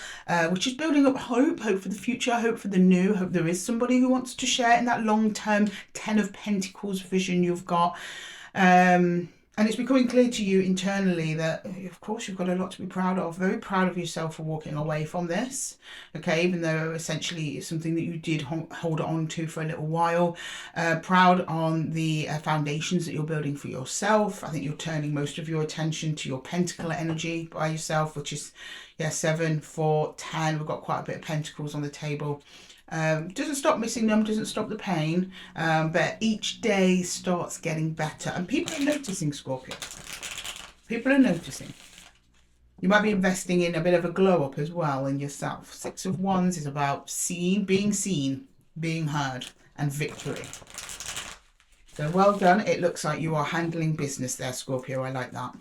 which is building up hope for the future, hope for the new, hope there is somebody who wants to share in that long-term Ten of Pentacles vision you've got. And it's becoming clear to you internally that, of course, you've got a lot to be proud of. Very proud of yourself for walking away from this, okay, even though essentially it's something that you did hold on to for a little while. Proud on the foundations that you're building for yourself. I think you're turning most of your attention to your pentacle energy by yourself, which is, 7, 4, 10. We've got quite a bit of pentacles on the table. Doesn't stop missing them, doesn't stop the pain, but each day starts getting better. And people are noticing, Scorpio. People are noticing. You might be investing in a bit of a glow up as well in yourself. Six of Wands is about seen, being heard, and victory. So well done. It looks like you are handling business there, Scorpio. I like that.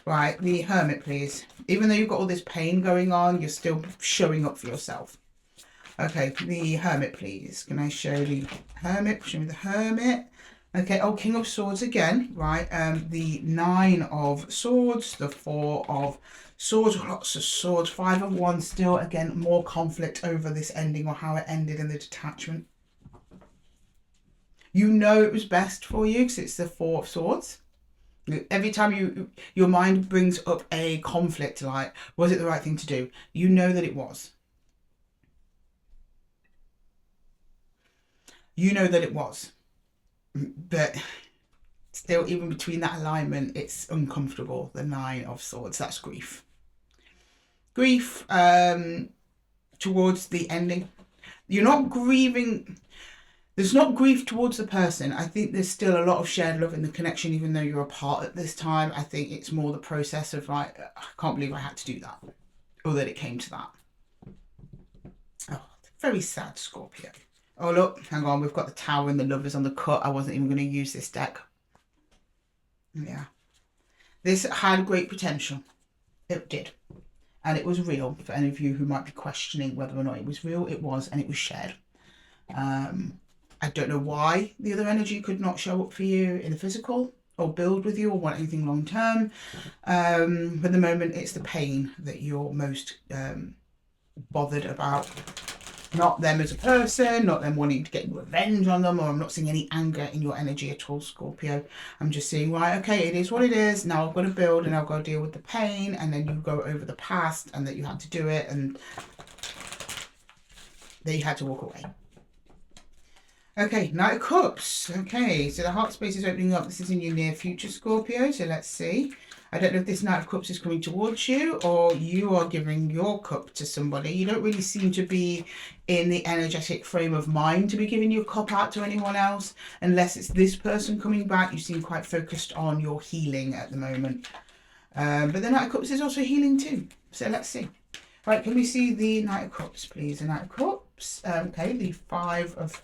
Right, the Hermit, please. Even though you've got all this pain going on, you're still showing up for yourself. Okay, the Hermit, please. Can I show the Hermit? Show me the Hermit. Okay, oh, King of Swords again, right? The Nine of Swords, the Four of Swords, lots of swords, Five of Wands, still, again, more conflict over this ending or how it ended in the detachment. You know it was best for you because it's the Four of Swords. Every time your mind brings up a conflict, like, was it the right thing to do? You know that it was. You know that it was, but still, even between that alignment, it's uncomfortable. The Nine of Swords, that's grief. Grief towards the ending. You're not grieving. There's not grief towards the person. I think there's still a lot of shared love in the connection, even though you're apart at this time. I think it's more the process of like, I can't believe I had to do that, or that it came to that. Oh, very sad, Scorpio. Oh, look, hang on. We've got the Tower and the Lovers on the cut. I wasn't even going to use this deck. Yeah. This had great potential. It did. And it was real. For any of you who might be questioning whether or not it was real, it was, and it was shared. I don't know why the other energy could not show up for you in the physical or build with you or want anything long term. But at the moment, it's the pain that you're most bothered about. Not them as a person, not them wanting to get revenge on them, or I'm not seeing any anger in your energy at all, Scorpio. I'm just seeing, right, okay, it is what it is. Now I've got to build and I've got to deal with the pain, and then you go over the past and that you had to do it and then you had to walk away. Okay, Knight of Cups. Okay, so the heart space is opening up. This is in your near future, Scorpio. So let's see. I don't know if this Knight of Cups is coming towards you or you are giving your cup to somebody. You don't really seem to be in the energetic frame of mind to be giving your cup out to anyone else. Unless it's this person coming back. You seem quite focused on your healing at the moment. But the Knight of Cups is also healing too. So let's see. Right, can we see the Knight of Cups, please? The Knight of Cups. Okay, the Five of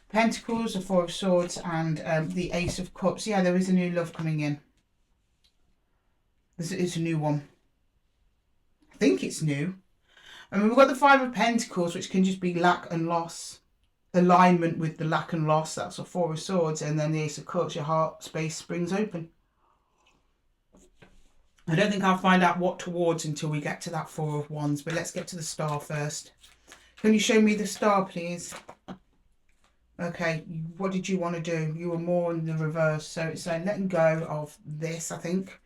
Pentacles, the Four of Swords, and the Ace of Cups. Yeah, there is a new love coming in. This is a new one. I think it's new. I mean, we've got the Five of Pentacles, which can just be lack and loss. Alignment with the lack and loss. That's the Four of Swords. And then the Ace of Cups, your heart space springs open. I don't think I'll find out what towards until we get to that Four of Wands. But let's get to the star first. Can you show me the star, please? Okay, what did you want to do? You were more in the reverse. So it's letting go of this, I think.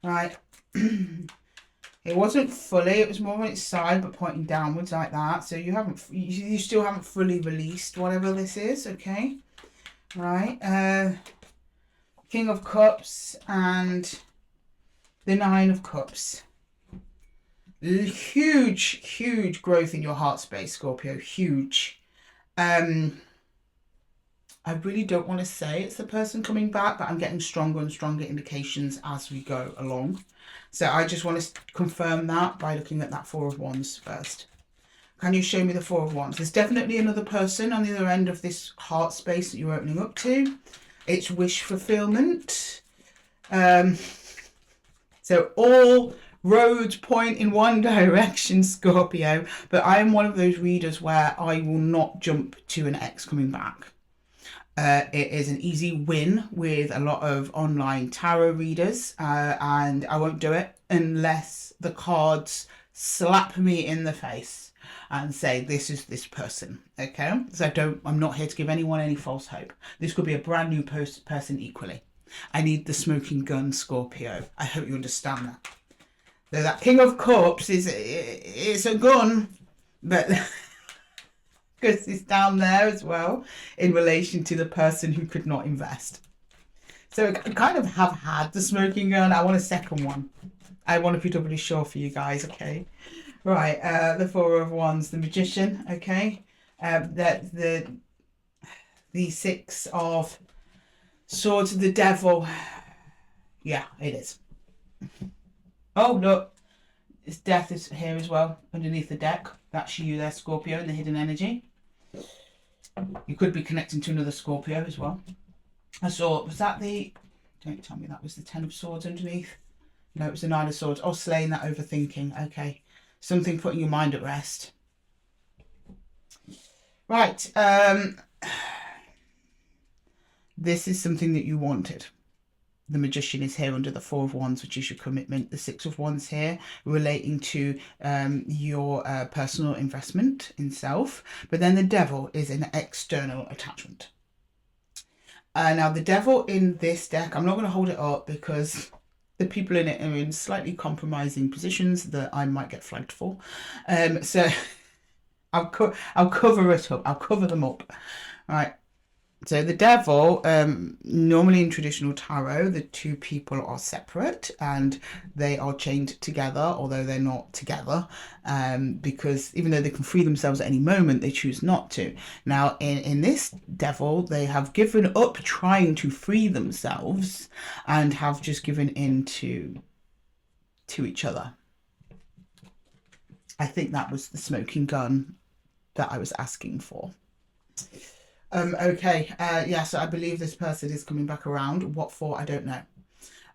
Right. It wasn't fully, it was more on its side, but pointing downwards like that. So you still haven't fully released whatever this is, okay? Right. King of Cups and the Nine of Cups. Huge growth in your heart space, Scorpio. Huge. I really don't want to say it's the person coming back, but I'm getting stronger and stronger indications as we go along. So I just want to confirm that by looking at that Four of Wands first. Can you show me the Four of Wands? There's definitely another person on the other end of this heart space that you're opening up to. It's wish fulfillment. So all roads point in one direction, Scorpio. But I am one of those readers where I will not jump to an ex coming back. It is an easy win with a lot of online tarot readers, and I won't do it unless the cards slap me in the face and say this is this person. Okay, so I'm not here to give anyone any false hope. This could be a brand new person equally. I need the smoking gun, Scorpio. I hope you understand that. So that King of Cups is a gun, but because it's down there as well in relation to the person who could not invest. So I kind of have had the smoking gun. I want a second one. I want to be doubly sure for you guys, okay? Right, the Four of Wands, the Magician, okay? The Six of Swords, the Devil. Yeah, it is. Oh, look. It's Death is here as well, underneath the deck. That's you there, Scorpio, in the hidden energy. You could be connecting to another Scorpio as well. I saw, was that the, don't tell me that was the Ten of Swords underneath. No, it was the Nine of Swords. Oh, slaying that overthinking. Okay. Something putting your mind at rest. Right. This is something that you wanted. The Magician is here under the Four of Wands, which is your commitment. The Six of Wands here relating to your personal investment in self. But then the Devil is an external attachment. Now, the Devil in this deck, I'm not going to hold it up because the people in it are in slightly compromising positions that I might get flagged for. So I'll cover it up. I'll cover them up. All right. So the Devil, normally in traditional tarot, the two people are separate and they are chained together, although they're not together, because even though they can free themselves at any moment, they choose not to. Now, in this Devil, they have given up trying to free themselves and have just given in to each other. I think that was the smoking gun that I was asking for. Okay, yeah, so I believe this person is coming back around. What for? I don't know.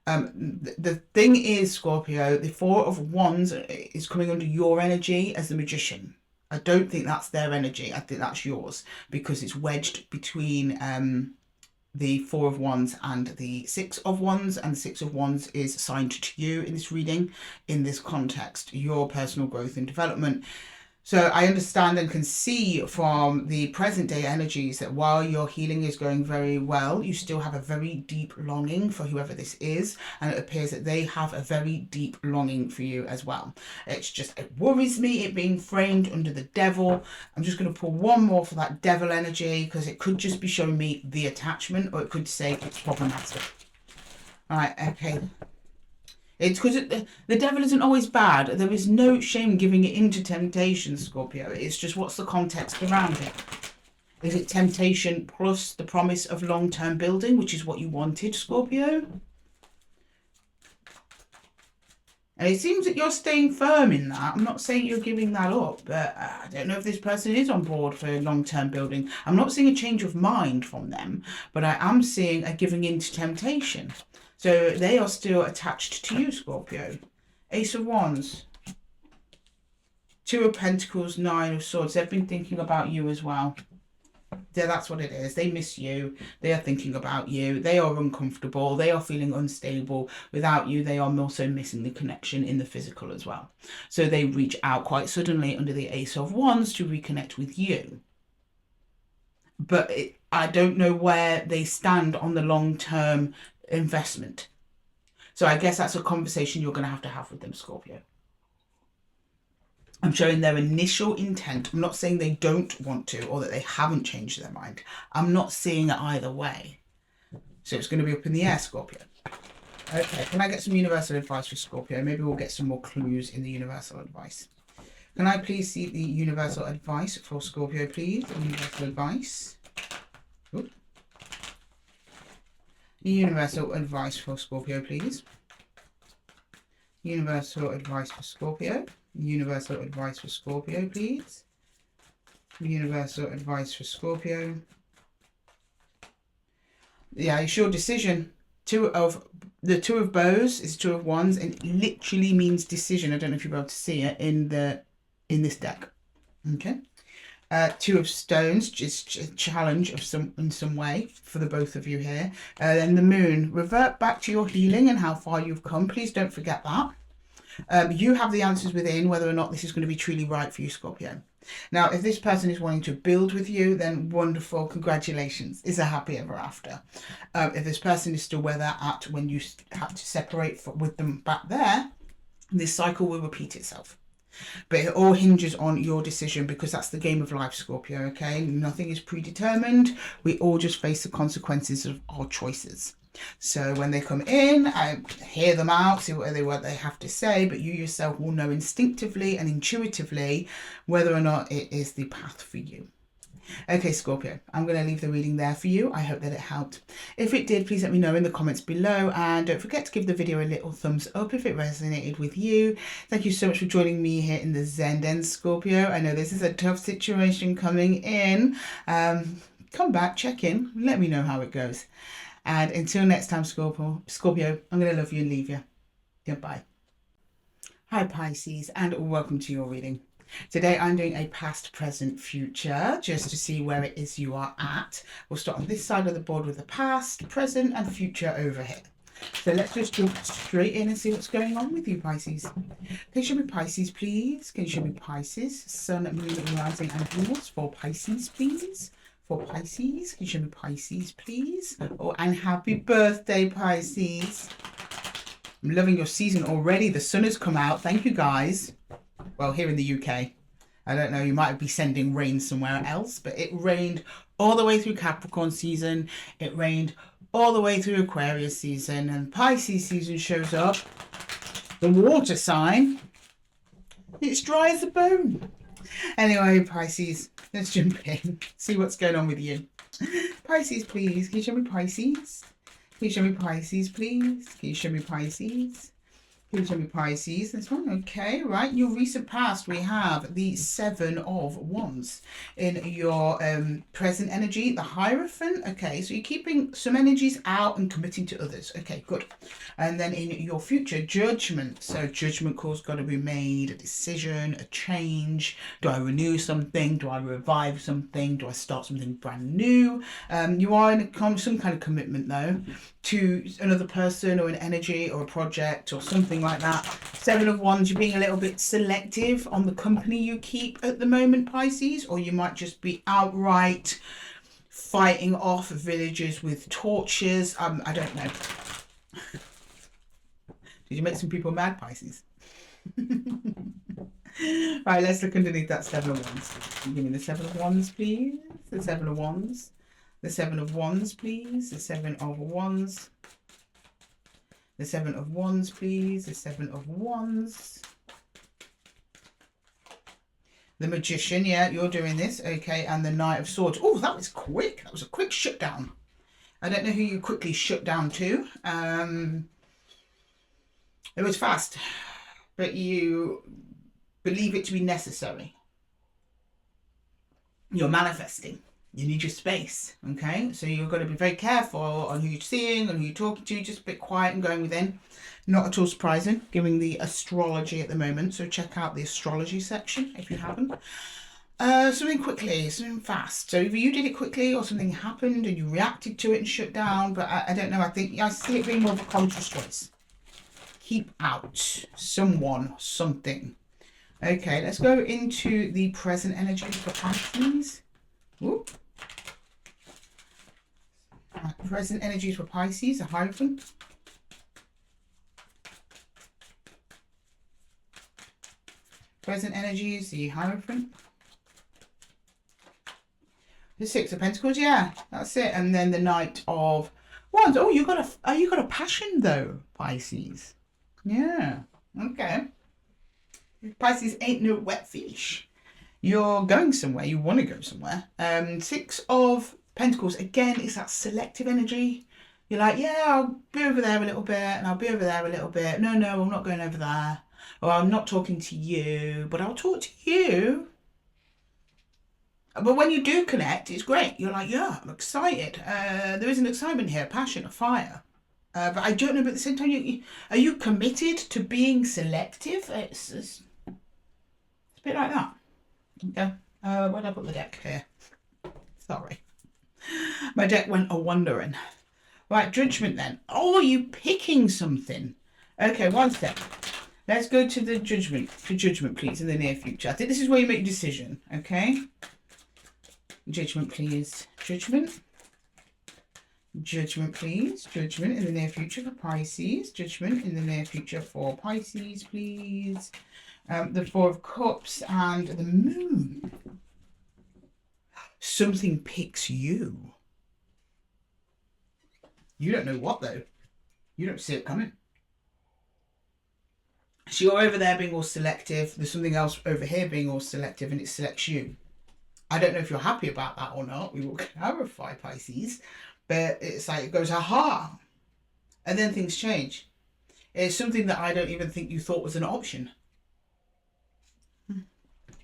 The thing is, Scorpio, the Four of Wands is coming under your energy as the Magician. I don't think that's their energy. I think that's yours because it's wedged between the Four of Wands and the Six of Wands, and the Six of Wands is assigned to you in this reading, in this context, your personal growth and development. So I understand and can see from the present day energies that while your healing is going very well, you still have a very deep longing for whoever this is. And it appears that they have a very deep longing for you as well. It's just, it worries me, it being framed under the devil. I'm just going to pull one more for that devil energy because it could just be showing me the attachment, or it could say it's problematic. All right, okay. It's because the devil isn't always bad. There is no shame giving it into temptation, Scorpio. It's just what's the context around it. Is it temptation plus the promise of long-term building, which is what you wanted, Scorpio? And it seems that you're staying firm in that. I'm not saying you're giving that up, but I don't know if this person is on board for long-term building. I'm not seeing a change of mind from them, but I am seeing a giving in to temptation. So they are still attached to you, Scorpio. Ace of Wands. Two of Pentacles, Nine of Swords. They've been thinking about you as well. Yeah, that's what it is. They miss you. They are thinking about you. They are uncomfortable. They are feeling unstable. Without you, they are also missing the connection in the physical as well. So they reach out quite suddenly under the Ace of Wands to reconnect with you. But I don't know where they stand on the long-term investment. So I guess that's a conversation you're going to have with them, Scorpio. I'm showing their initial intent. I'm not saying they don't want to or that they haven't changed their mind. I'm not seeing it either way. So it's going to be up in the air, Scorpio. Okay, can I get some universal advice for Scorpio? Maybe we'll get some more clues in the universal advice. Can I please see the universal advice for Scorpio, please? Universal advice. Oops. Universal advice for Scorpio, please. Universal advice for Scorpio. Universal advice for Scorpio, please. Universal advice for Scorpio. Yeah, it's your decision. The Two of Bows is Two of Wands, and it literally means decision. I don't know if you're able to see it in this deck. Okay. Two of Stones, just a challenge in some way for the both of you here. Then the Moon, revert back to your healing and how far you've come. Please don't forget that. You have the answers within whether or not this is going to be truly right for you, Scorpio. Now, if this person is wanting to build with you, then wonderful, congratulations. It's a happy ever after. If this person is still where they're at when you have to separate with them back there, this cycle will repeat itself. But it all hinges on your decision, because that's the game of life, Scorpio, okay? Nothing is predetermined. We all just face the consequences of our choices. So when they come in, I hear them out, see what they have to say, but you yourself will know instinctively and intuitively whether or not it is the path for you. Okay, Scorpio, I'm going to leave the reading there for you. I hope that it helped. If it did, please let me know in the comments below, and don't forget to give the video a little thumbs up if it resonated with you. Thank you so much for joining me here in the Zen Den, Scorpio. I know this is a tough situation coming in. Come back, check in, let me know how it goes. And until next time, Scorpio, I'm going to love you and leave you. Goodbye. Hi, Pisces, and welcome to your reading. Today I'm doing a past, present, future, just to see where it is you are at. We'll start on this side of the board with the past, present and future over here. So let's just jump straight in and see what's going on with you, Pisces. Can you show me Pisces, please? Can you show me Pisces, Sun, Moon, Rising and Venus for Pisces, please? For Pisces, can you show me Pisces, please? Oh, and happy birthday, Pisces. I'm loving your season already. The sun has come out. Thank you, guys. Well, here in the UK, I don't know, you might be sending rain somewhere else, but it rained all the way through Capricorn season. It rained all the way through Aquarius season, and Pisces season shows up. The water sign, it's dry as a bone. Anyway, Pisces, let's jump in, see what's going on with you. Pisces, please, can you show me Pisces? Can you show me Pisces, please? Can you show me Pisces? Please show me Pisces. This one, okay, right. Your recent past, we have the Seven of Wands. In your present energy, the Hierophant. Okay, so you're keeping some energies out and committing to others. Okay, good. And then in your future, Judgment. So judgment call's got to be made, a decision, a change. Do I renew something? Do I revive something? Do I start something brand new? You are in some kind of commitment though to another person or an energy or a project or something like that. Seven of Wands, you're being a little bit selective on the company you keep at the moment, Pisces, or you might just be outright fighting off villagers with torches. I don't know. Did you make some people mad, Pisces? Right, let's look underneath that Seven of Wands. Give me the Seven of Wands, please. The Seven of Wands. The Seven of Wands, please. The Seven of Wands. The Seven of Wands, please. The Seven of Wands. The Magician, yeah, you're doing this. Okay, and the Knight of Swords. Oh, that was quick. That was a quick shutdown. I don't know who you quickly shut down to. It was fast, but you believe it to be necessary. You're manifesting. You need your space, okay? So you're going to be very careful on who you're seeing and who you're talking to, just a bit quiet and going within. Not at all surprising, given the astrology at the moment. So check out the astrology section if you haven't. Something quickly, something fast. So either you did it quickly or something happened and you reacted to it and shut down. But I don't know, I think I see it being more of a conscious choice. Keep out someone, something. Okay, let's go into the present energy for Pisces. Whoop. Present energies for Pisces, a Hierophant. Present energies, the Hierophant. The Six of Pentacles, yeah, that's it. And then the Knight of Wands. Oh, you got a passion though, Pisces. Yeah, okay. Pisces ain't no wet fish. You're going somewhere, you want to go somewhere. Six of Pentacles, again, it's that selective energy. You're like, yeah, I'll be over there a little bit, and I'll be over there a little bit. No, I'm not going over there. Or I'm not talking to you, but I'll talk to you. But when you do connect, it's great. You're like, yeah, I'm excited. There is an excitement here, passion, a fire. But I don't know, but at the same time, are you committed to being selective? It's a bit like that. Okay. Where did I put the deck here? Sorry. My deck went a-wandering. Right, Judgment then. Oh, are you picking something? Okay, one step. Let's go to the Judgment. For Judgment, please, in the near future. I think this is where you make your decision, okay? Judgment, please. Judgment. Judgment, please. Judgment in the near future for Pisces. Judgment in the near future for Pisces, please. The Four of Cups and the Moon. Something picks you. You don't know what, though. You don't see it coming. So you're over there being all selective. There's something else over here being all selective, and it selects you. I don't know if you're happy about that or not. We will clarify, Pisces. But it's like it goes, aha. And then things change. It's something that I don't even think you thought was an option.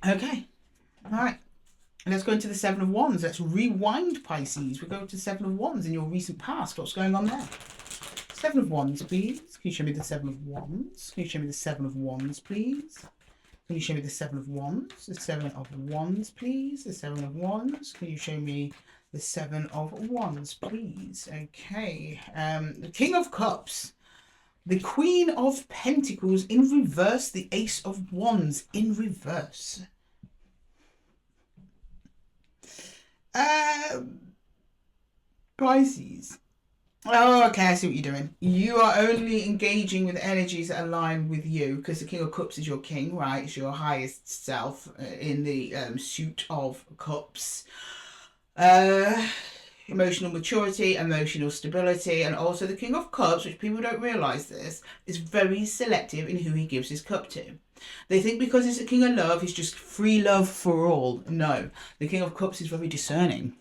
Okay. All right. Let's go into the Seven of Wands. Let's rewind, Pisces. We go to Seven of Wands in your recent past. What's going on there? Seven of Wands, please. Can you show me the Seven of Wands? Can you show me the Seven of Wands, please? Can you show me the Seven of Wands? The Seven of Wands, please. The Seven of Wands. Can you show me the Seven of Wands, please? Okay. The King of Cups. The Queen of Pentacles in reverse. The Ace of Wands in reverse. Pisces. Oh, okay, I see what you're doing. You are only engaging with energies that align with you, because the King of Cups is your king, right? It's your highest self in the suit of cups. Emotional maturity, emotional stability, and also the King of Cups, which people don't realise this, is very selective in who he gives his cup to. They think because he's a King of Love, he's just free love for all. No, the King of Cups is very discerning.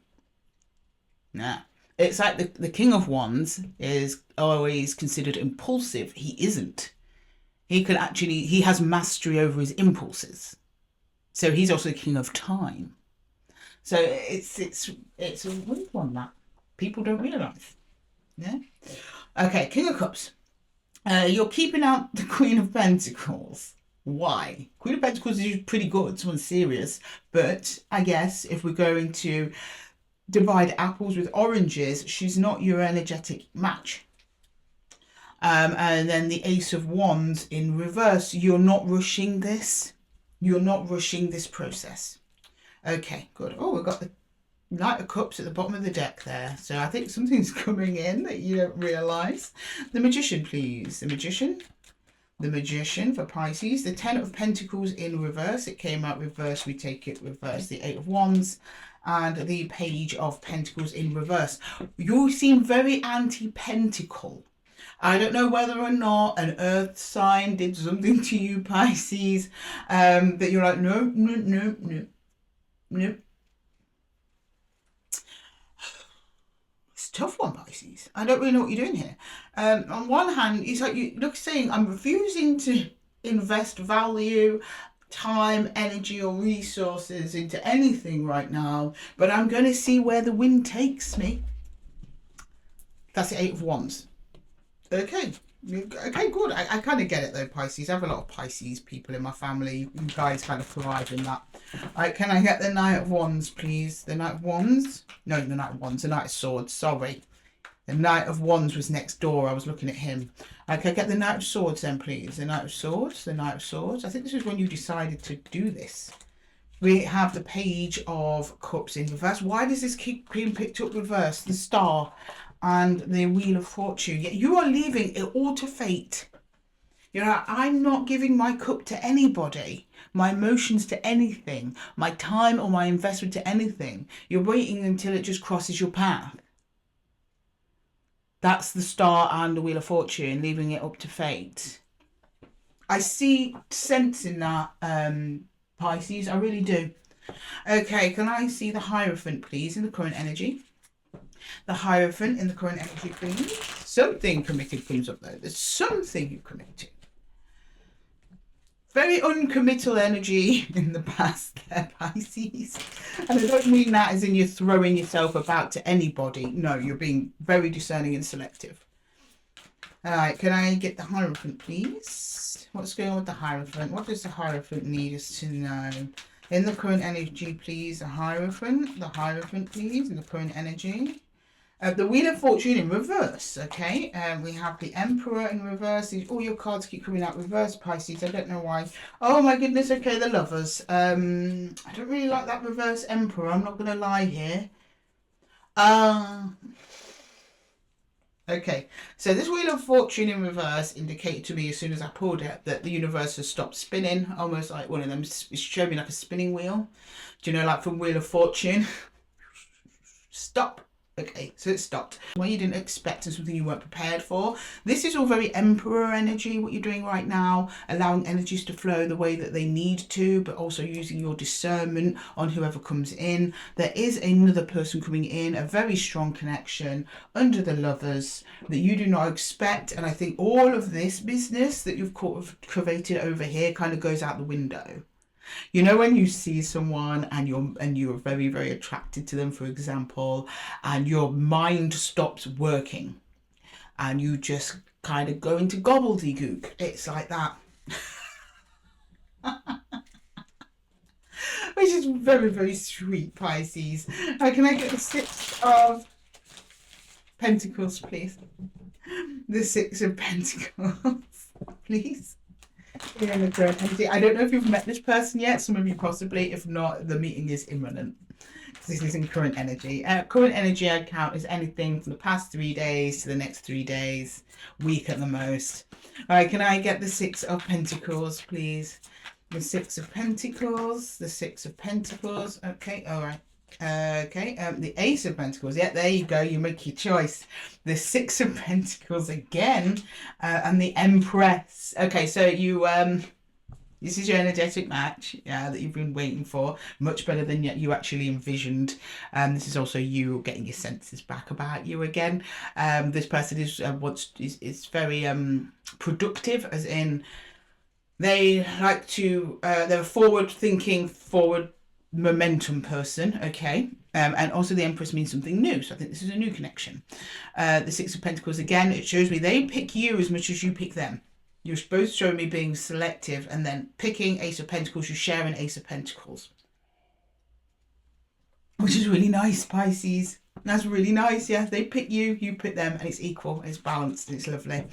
Nah. It's like the King of Wands is always considered impulsive. He isn't. He has mastery over his impulses. So he's also the king of time. So it's a weird one that people don't realise. Yeah. Okay, King of Cups. You're keeping out the Queen of Pentacles. Why? Queen of Pentacles is pretty good, someone serious, but I guess if we're going to divide apples with oranges, she's not your energetic match. And then the Ace of Wands in reverse. You're not rushing this. You're not rushing this process. Okay, good. Oh, we've got the Knight of Cups at the bottom of the deck there. So I think something's coming in that you don't realise. The Magician, please. The Magician. The Magician for Pisces. The Ten of Pentacles in reverse. It came out reverse. We take it reverse. The Eight of Wands. And the Page of Pentacles in reverse. You seem very anti-pentacle. I don't know whether or not an earth sign did something to you, Pisces, that you're like, no, no, no, no, no. It's a tough one, Pisces. I don't really know what you're doing here. On one hand, it's like you look saying, I'm refusing to invest value, time, energy, or resources into anything right now, but I'm going to see where the wind takes me. That's the Eight of Wands. Okay, good. I kind of get it though, Pisces. I have a lot of Pisces people in my family. You guys kind of thrive in that. Right, can I get the Knight of Wands, please? The Knight of Wands? No, the Knight of Wands. The Knight of Swords. Sorry. The Knight of Wands was next door. I was looking at him. Can I get the Knight of Swords then, please? The Knight of Swords. The Knight of Swords. I think this is when you decided to do this. We have the Page of Cups in reverse. Why does this keep being picked up reverse? The Star and the Wheel of Fortune. You are leaving it all to fate. You know, I'm not giving my cup to anybody, my emotions to anything, my time or my investment to anything. You're waiting until it just crosses your path. That's the Star and the Wheel of Fortune, leaving it up to fate. I see sense in that, Pisces. I really do. Okay, can I see the Hierophant, please, in the current energy? The Hierophant in the current energy, please. Something committed comes up though. There's something you commit to. Very uncommittal energy in the past there, Pisces. And I don't mean that as in you're throwing yourself about to anybody. No, you're being very discerning and selective. All right, can I get the Hierophant, please? What's going on with the Hierophant? What does the Hierophant need us to know? In the current energy, please, the Hierophant, please, in the current energy. The Wheel of Fortune in reverse, okay? We have the Emperor in reverse. All your cards keep coming out reverse, Pisces. I don't know why. Oh my goodness, okay, the Lovers. I don't really like that reverse Emperor. I'm not going to lie here. Okay, so this Wheel of Fortune in reverse indicated to me as soon as I pulled it that the universe has stopped spinning. Almost like one of them. It showed me like a spinning wheel. Do you know, like from Wheel of Fortune? Stop. Okay, so it stopped. What you didn't expect and something you weren't prepared for. This is all very Emperor energy, what you're doing right now, allowing energies to flow the way that they need to, but also using your discernment on whoever comes in. There is another person coming in, a very strong connection under the Lovers that you do not expect. And I think all of this business that you've cultivated over here kind of goes out the window. You know, when you see someone and you're very, very attracted to them, for example, and your mind stops working and you just kind of go into gobbledygook. It's like that. Which is very, very sweet, Pisces. Can I get the Six of Pentacles, please? The Six of Pentacles, please. Yeah, in the current energy. I don't know if you've met this person yet. Some of you possibly. If not, the meeting is imminent. This is in current energy. Current energy I count as anything from the past 3 days to the next 3 days, week at the most. All right, can I get the Six of Pentacles, please? The Six of Pentacles. The Six of Pentacles. Okay, all right. Okay, the Ace of Pentacles. Yeah, there you go. You make your choice. The Six of Pentacles again, and the Empress. Okay, so you this is your energetic match, yeah, that you've been waiting for. Much better than you actually envisioned. This is also you getting your senses back about you again. This person is very productive, as in They like to, they're a forward-thinking, forward momentum person, okay? And also the Empress means something new, so I think this is a new connection. The Six of Pentacles, again, it shows me they pick you as much as you pick them. You're both showing me being selective and then picking Ace of Pentacles, you share an Ace of Pentacles. Which is really nice, Pisces. That's really nice, yeah. They pick you, you pick them, and it's equal, it's balanced, it's lovely.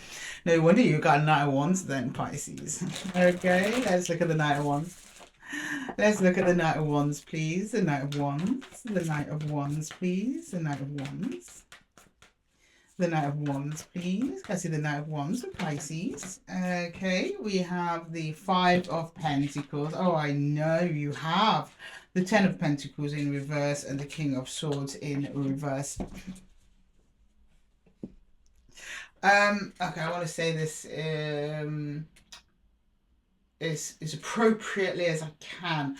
No wonder you got a Knight of Wands then, Pisces. Okay, let's look at the Knight of Wands. Let's look at the Knight of Wands, please. The Knight of Wands. The Knight of Wands, please. The Knight of Wands. The Knight of Wands, please. Can I see the Knight of Wands for Pisces? Okay, we have the Five of Pentacles. Oh, I know you have. The Ten of Pentacles in reverse and the King of Swords in reverse. Okay, I want to say this as appropriately as I can.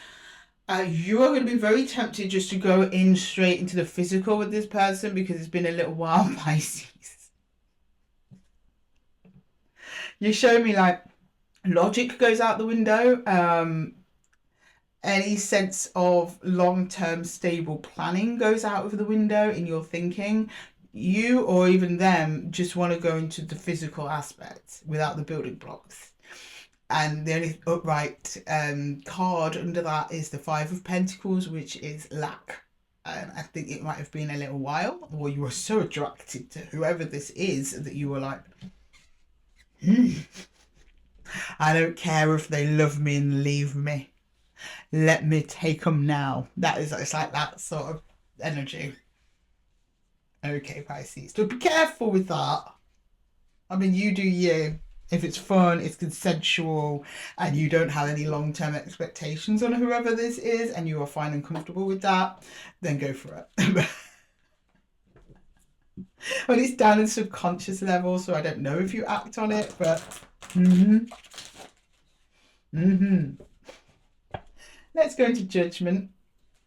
You are going to be very tempted just to go in straight into the physical with this person because it's been a little while, Pisces. You show me like logic goes out the window. Any sense of long-term stable planning goes out of the window in your thinking. You or even them just want to go into the physical aspects without the building blocks. And the only upright card under that is the Five of Pentacles, which is lack. I think it might have been a little while, or you were so attracted to whoever this is that you were like, I don't care if they love me and leave me. Let me take them now. It's like that sort of energy. Okay, Pisces. So be careful with that. I mean, you do you. If it's fun, it's consensual, and you don't have any long-term expectations on whoever this is, and you are fine and comfortable with that, then go for it. When it's down in subconscious level, so I don't know if you act on it, but Let's go into judgment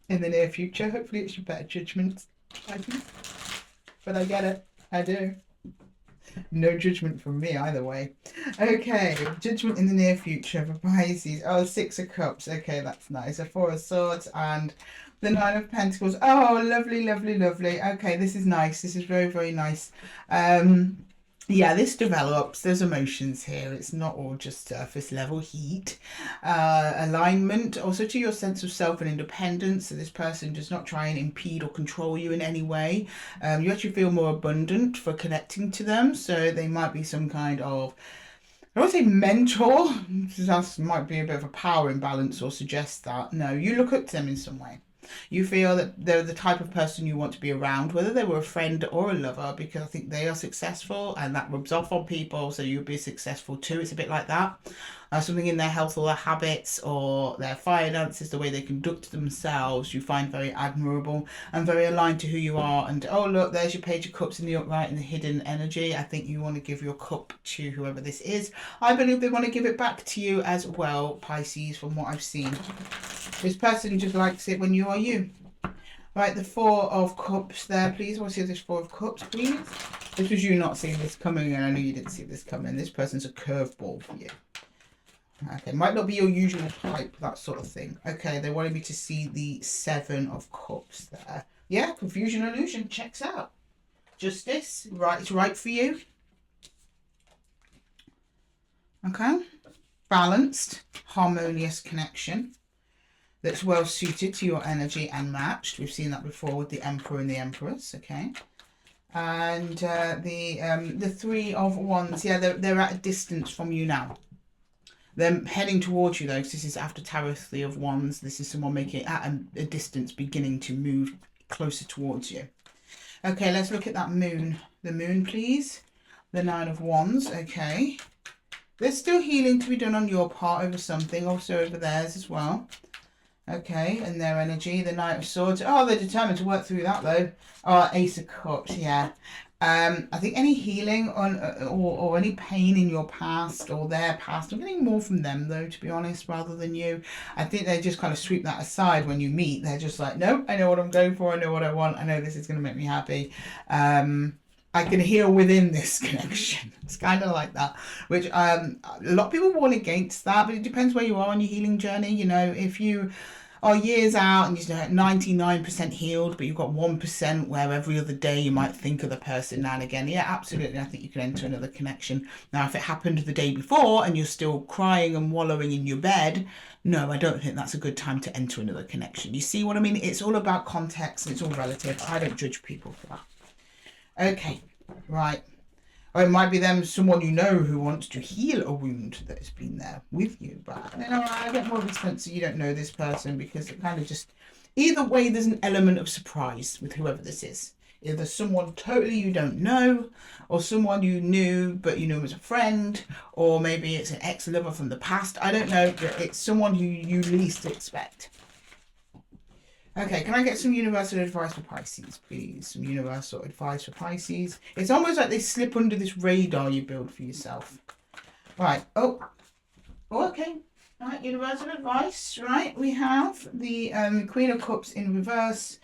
in the near future. Hopefully it's your better judgment. But I get it. I do. No judgment from me either way. Okay, judgment in the near future for Pisces. Oh, Six of Cups. Okay, that's nice. A Four of Swords and the Nine of Pentacles. Oh, lovely, lovely, lovely. Okay, this is nice. This is very, very nice. Yeah, this develops. There's emotions here. It's not all just surface level heat. Alignment also to your sense of self and independence. So this person does not try and impede or control you in any way. You actually feel more abundant for connecting to them. So they might be some kind of, I won't say mentor. That might be a bit of a power imbalance or suggest that. No, you look up to them in some way. You feel that they're the type of person you want to be around, whether they were a friend or a lover, because I think they are successful and that rubs off on people, so you'll be successful too. It's a bit like that. Something in their health or their habits or their finances, the way they conduct themselves, you find very admirable and very aligned to who you are. And oh, look, there's your Page of Cups in the upright and the hidden energy. I think you want to give your cup to whoever this is. I believe they want to give it back to you as well, Pisces, from what I've seen. This person just likes it when you are you. Right, the Four of Cups there, please. What's this Four of Cups, please? This was you not seeing this coming, and I know you didn't see this coming. This person's a curveball for you. Okay, might not be your usual type, that sort of thing. Okay, they wanted me to see the Seven of Cups there. Yeah, confusion illusion checks out. Justice, right, it's right for you. Okay, balanced, harmonious connection that's well suited to your energy and matched. We've seen that before with the Emperor and the Empress. Okay, and the Three of Wands. Yeah, they're at a distance from you now. They're heading towards you though, because this is after Tarot, Three of Wands. This is someone making it at a distance, beginning to move closer towards you. Okay, let's look at that moon. The moon, please. The Nine of Wands. Okay. There's still healing to be done on your part over something, also over theirs as well. Okay, and their energy. The Knight of Swords. Oh, they're determined to work through that though. Oh, Ace of Cups, yeah. I think any healing on or any pain in your past or their past, I'm getting more from them though, to be honest, rather than you. I think they just kind of sweep that aside when you meet. They're just like, nope, I know what I'm going for, I know what I want, I know this is going to make me happy. I I can heal within this connection. It's kind of like that, which a lot of people warn against that, but it depends where you are on your healing journey. You know, if you are years out and you're 99% healed, but you've got 1% where every other day you might think of the person now and again. Yeah, absolutely. I think you can enter another connection. Now, if it happened the day before and you're still crying and wallowing in your bed, no, I don't think that's a good time to enter another connection. You see what I mean? It's all about context and it's all relative. I don't judge people for that. Okay, right. Or it might be them, someone you know who wants to heal a wound that has been there with you. But you know, I get more of a sense that you don't know this person, because it kind of just, either way, there's an element of surprise with whoever this is. Either someone totally you don't know, or someone you knew but you knew as a friend, or maybe it's an ex-lover from the past. I don't know, but it's someone who you least expect. Okay, can I get some universal advice for Pisces, please? Some universal advice for Pisces. It's almost like they slip under this radar you build for yourself. Right. Oh, okay. All right, universal advice. Right, we have the Queen of Cups in reverse,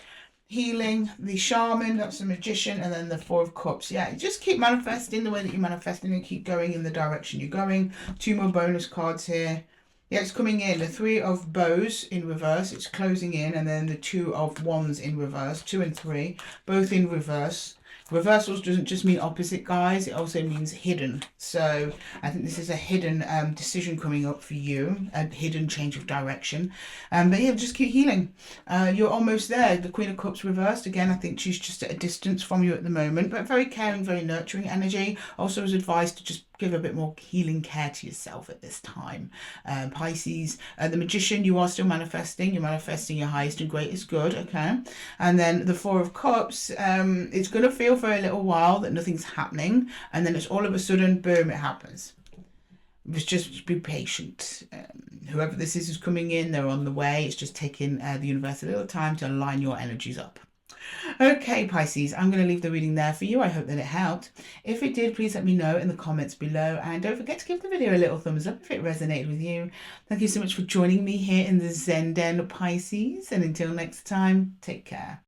healing, the Shaman, that's the Magician, and then the Four of Cups. Yeah, just keep manifesting the way that you're manifesting and keep going in the direction you're going. 2 more bonus cards here. Yeah, it's coming in. The 3 of Bows in reverse, it's closing in, and then the 2 of Wands in reverse, 2 and 3, both in reverse. Reversals doesn't just mean opposite, guys. It also means hidden. So I think this is a hidden decision coming up for you, a hidden change of direction. But yeah, just keep healing. You're almost there. The Queen of Cups reversed. Again, I think she's just at a distance from you at the moment, but very caring, very nurturing energy. Also is advised to just give a bit more healing care to yourself at this time. Pisces, the Magician, you are still manifesting. You're manifesting your highest and greatest good, okay? And then the 4 of Cups, it's going to feel for a little while that nothing's happening, and then it's all of a sudden, boom, it happens. Just be patient. Whoever this is who's coming in, they're on the way. It's just taking the universe a little time to align your energies up. Okay, Pisces, I'm going to leave the reading there for you. I hope that it helped. If it did, please let me know in the comments below. And don't forget to give the video a little thumbs up if it resonated with you. Thank you so much for joining me here in the Zen Den, Pisces. And until next time, take care.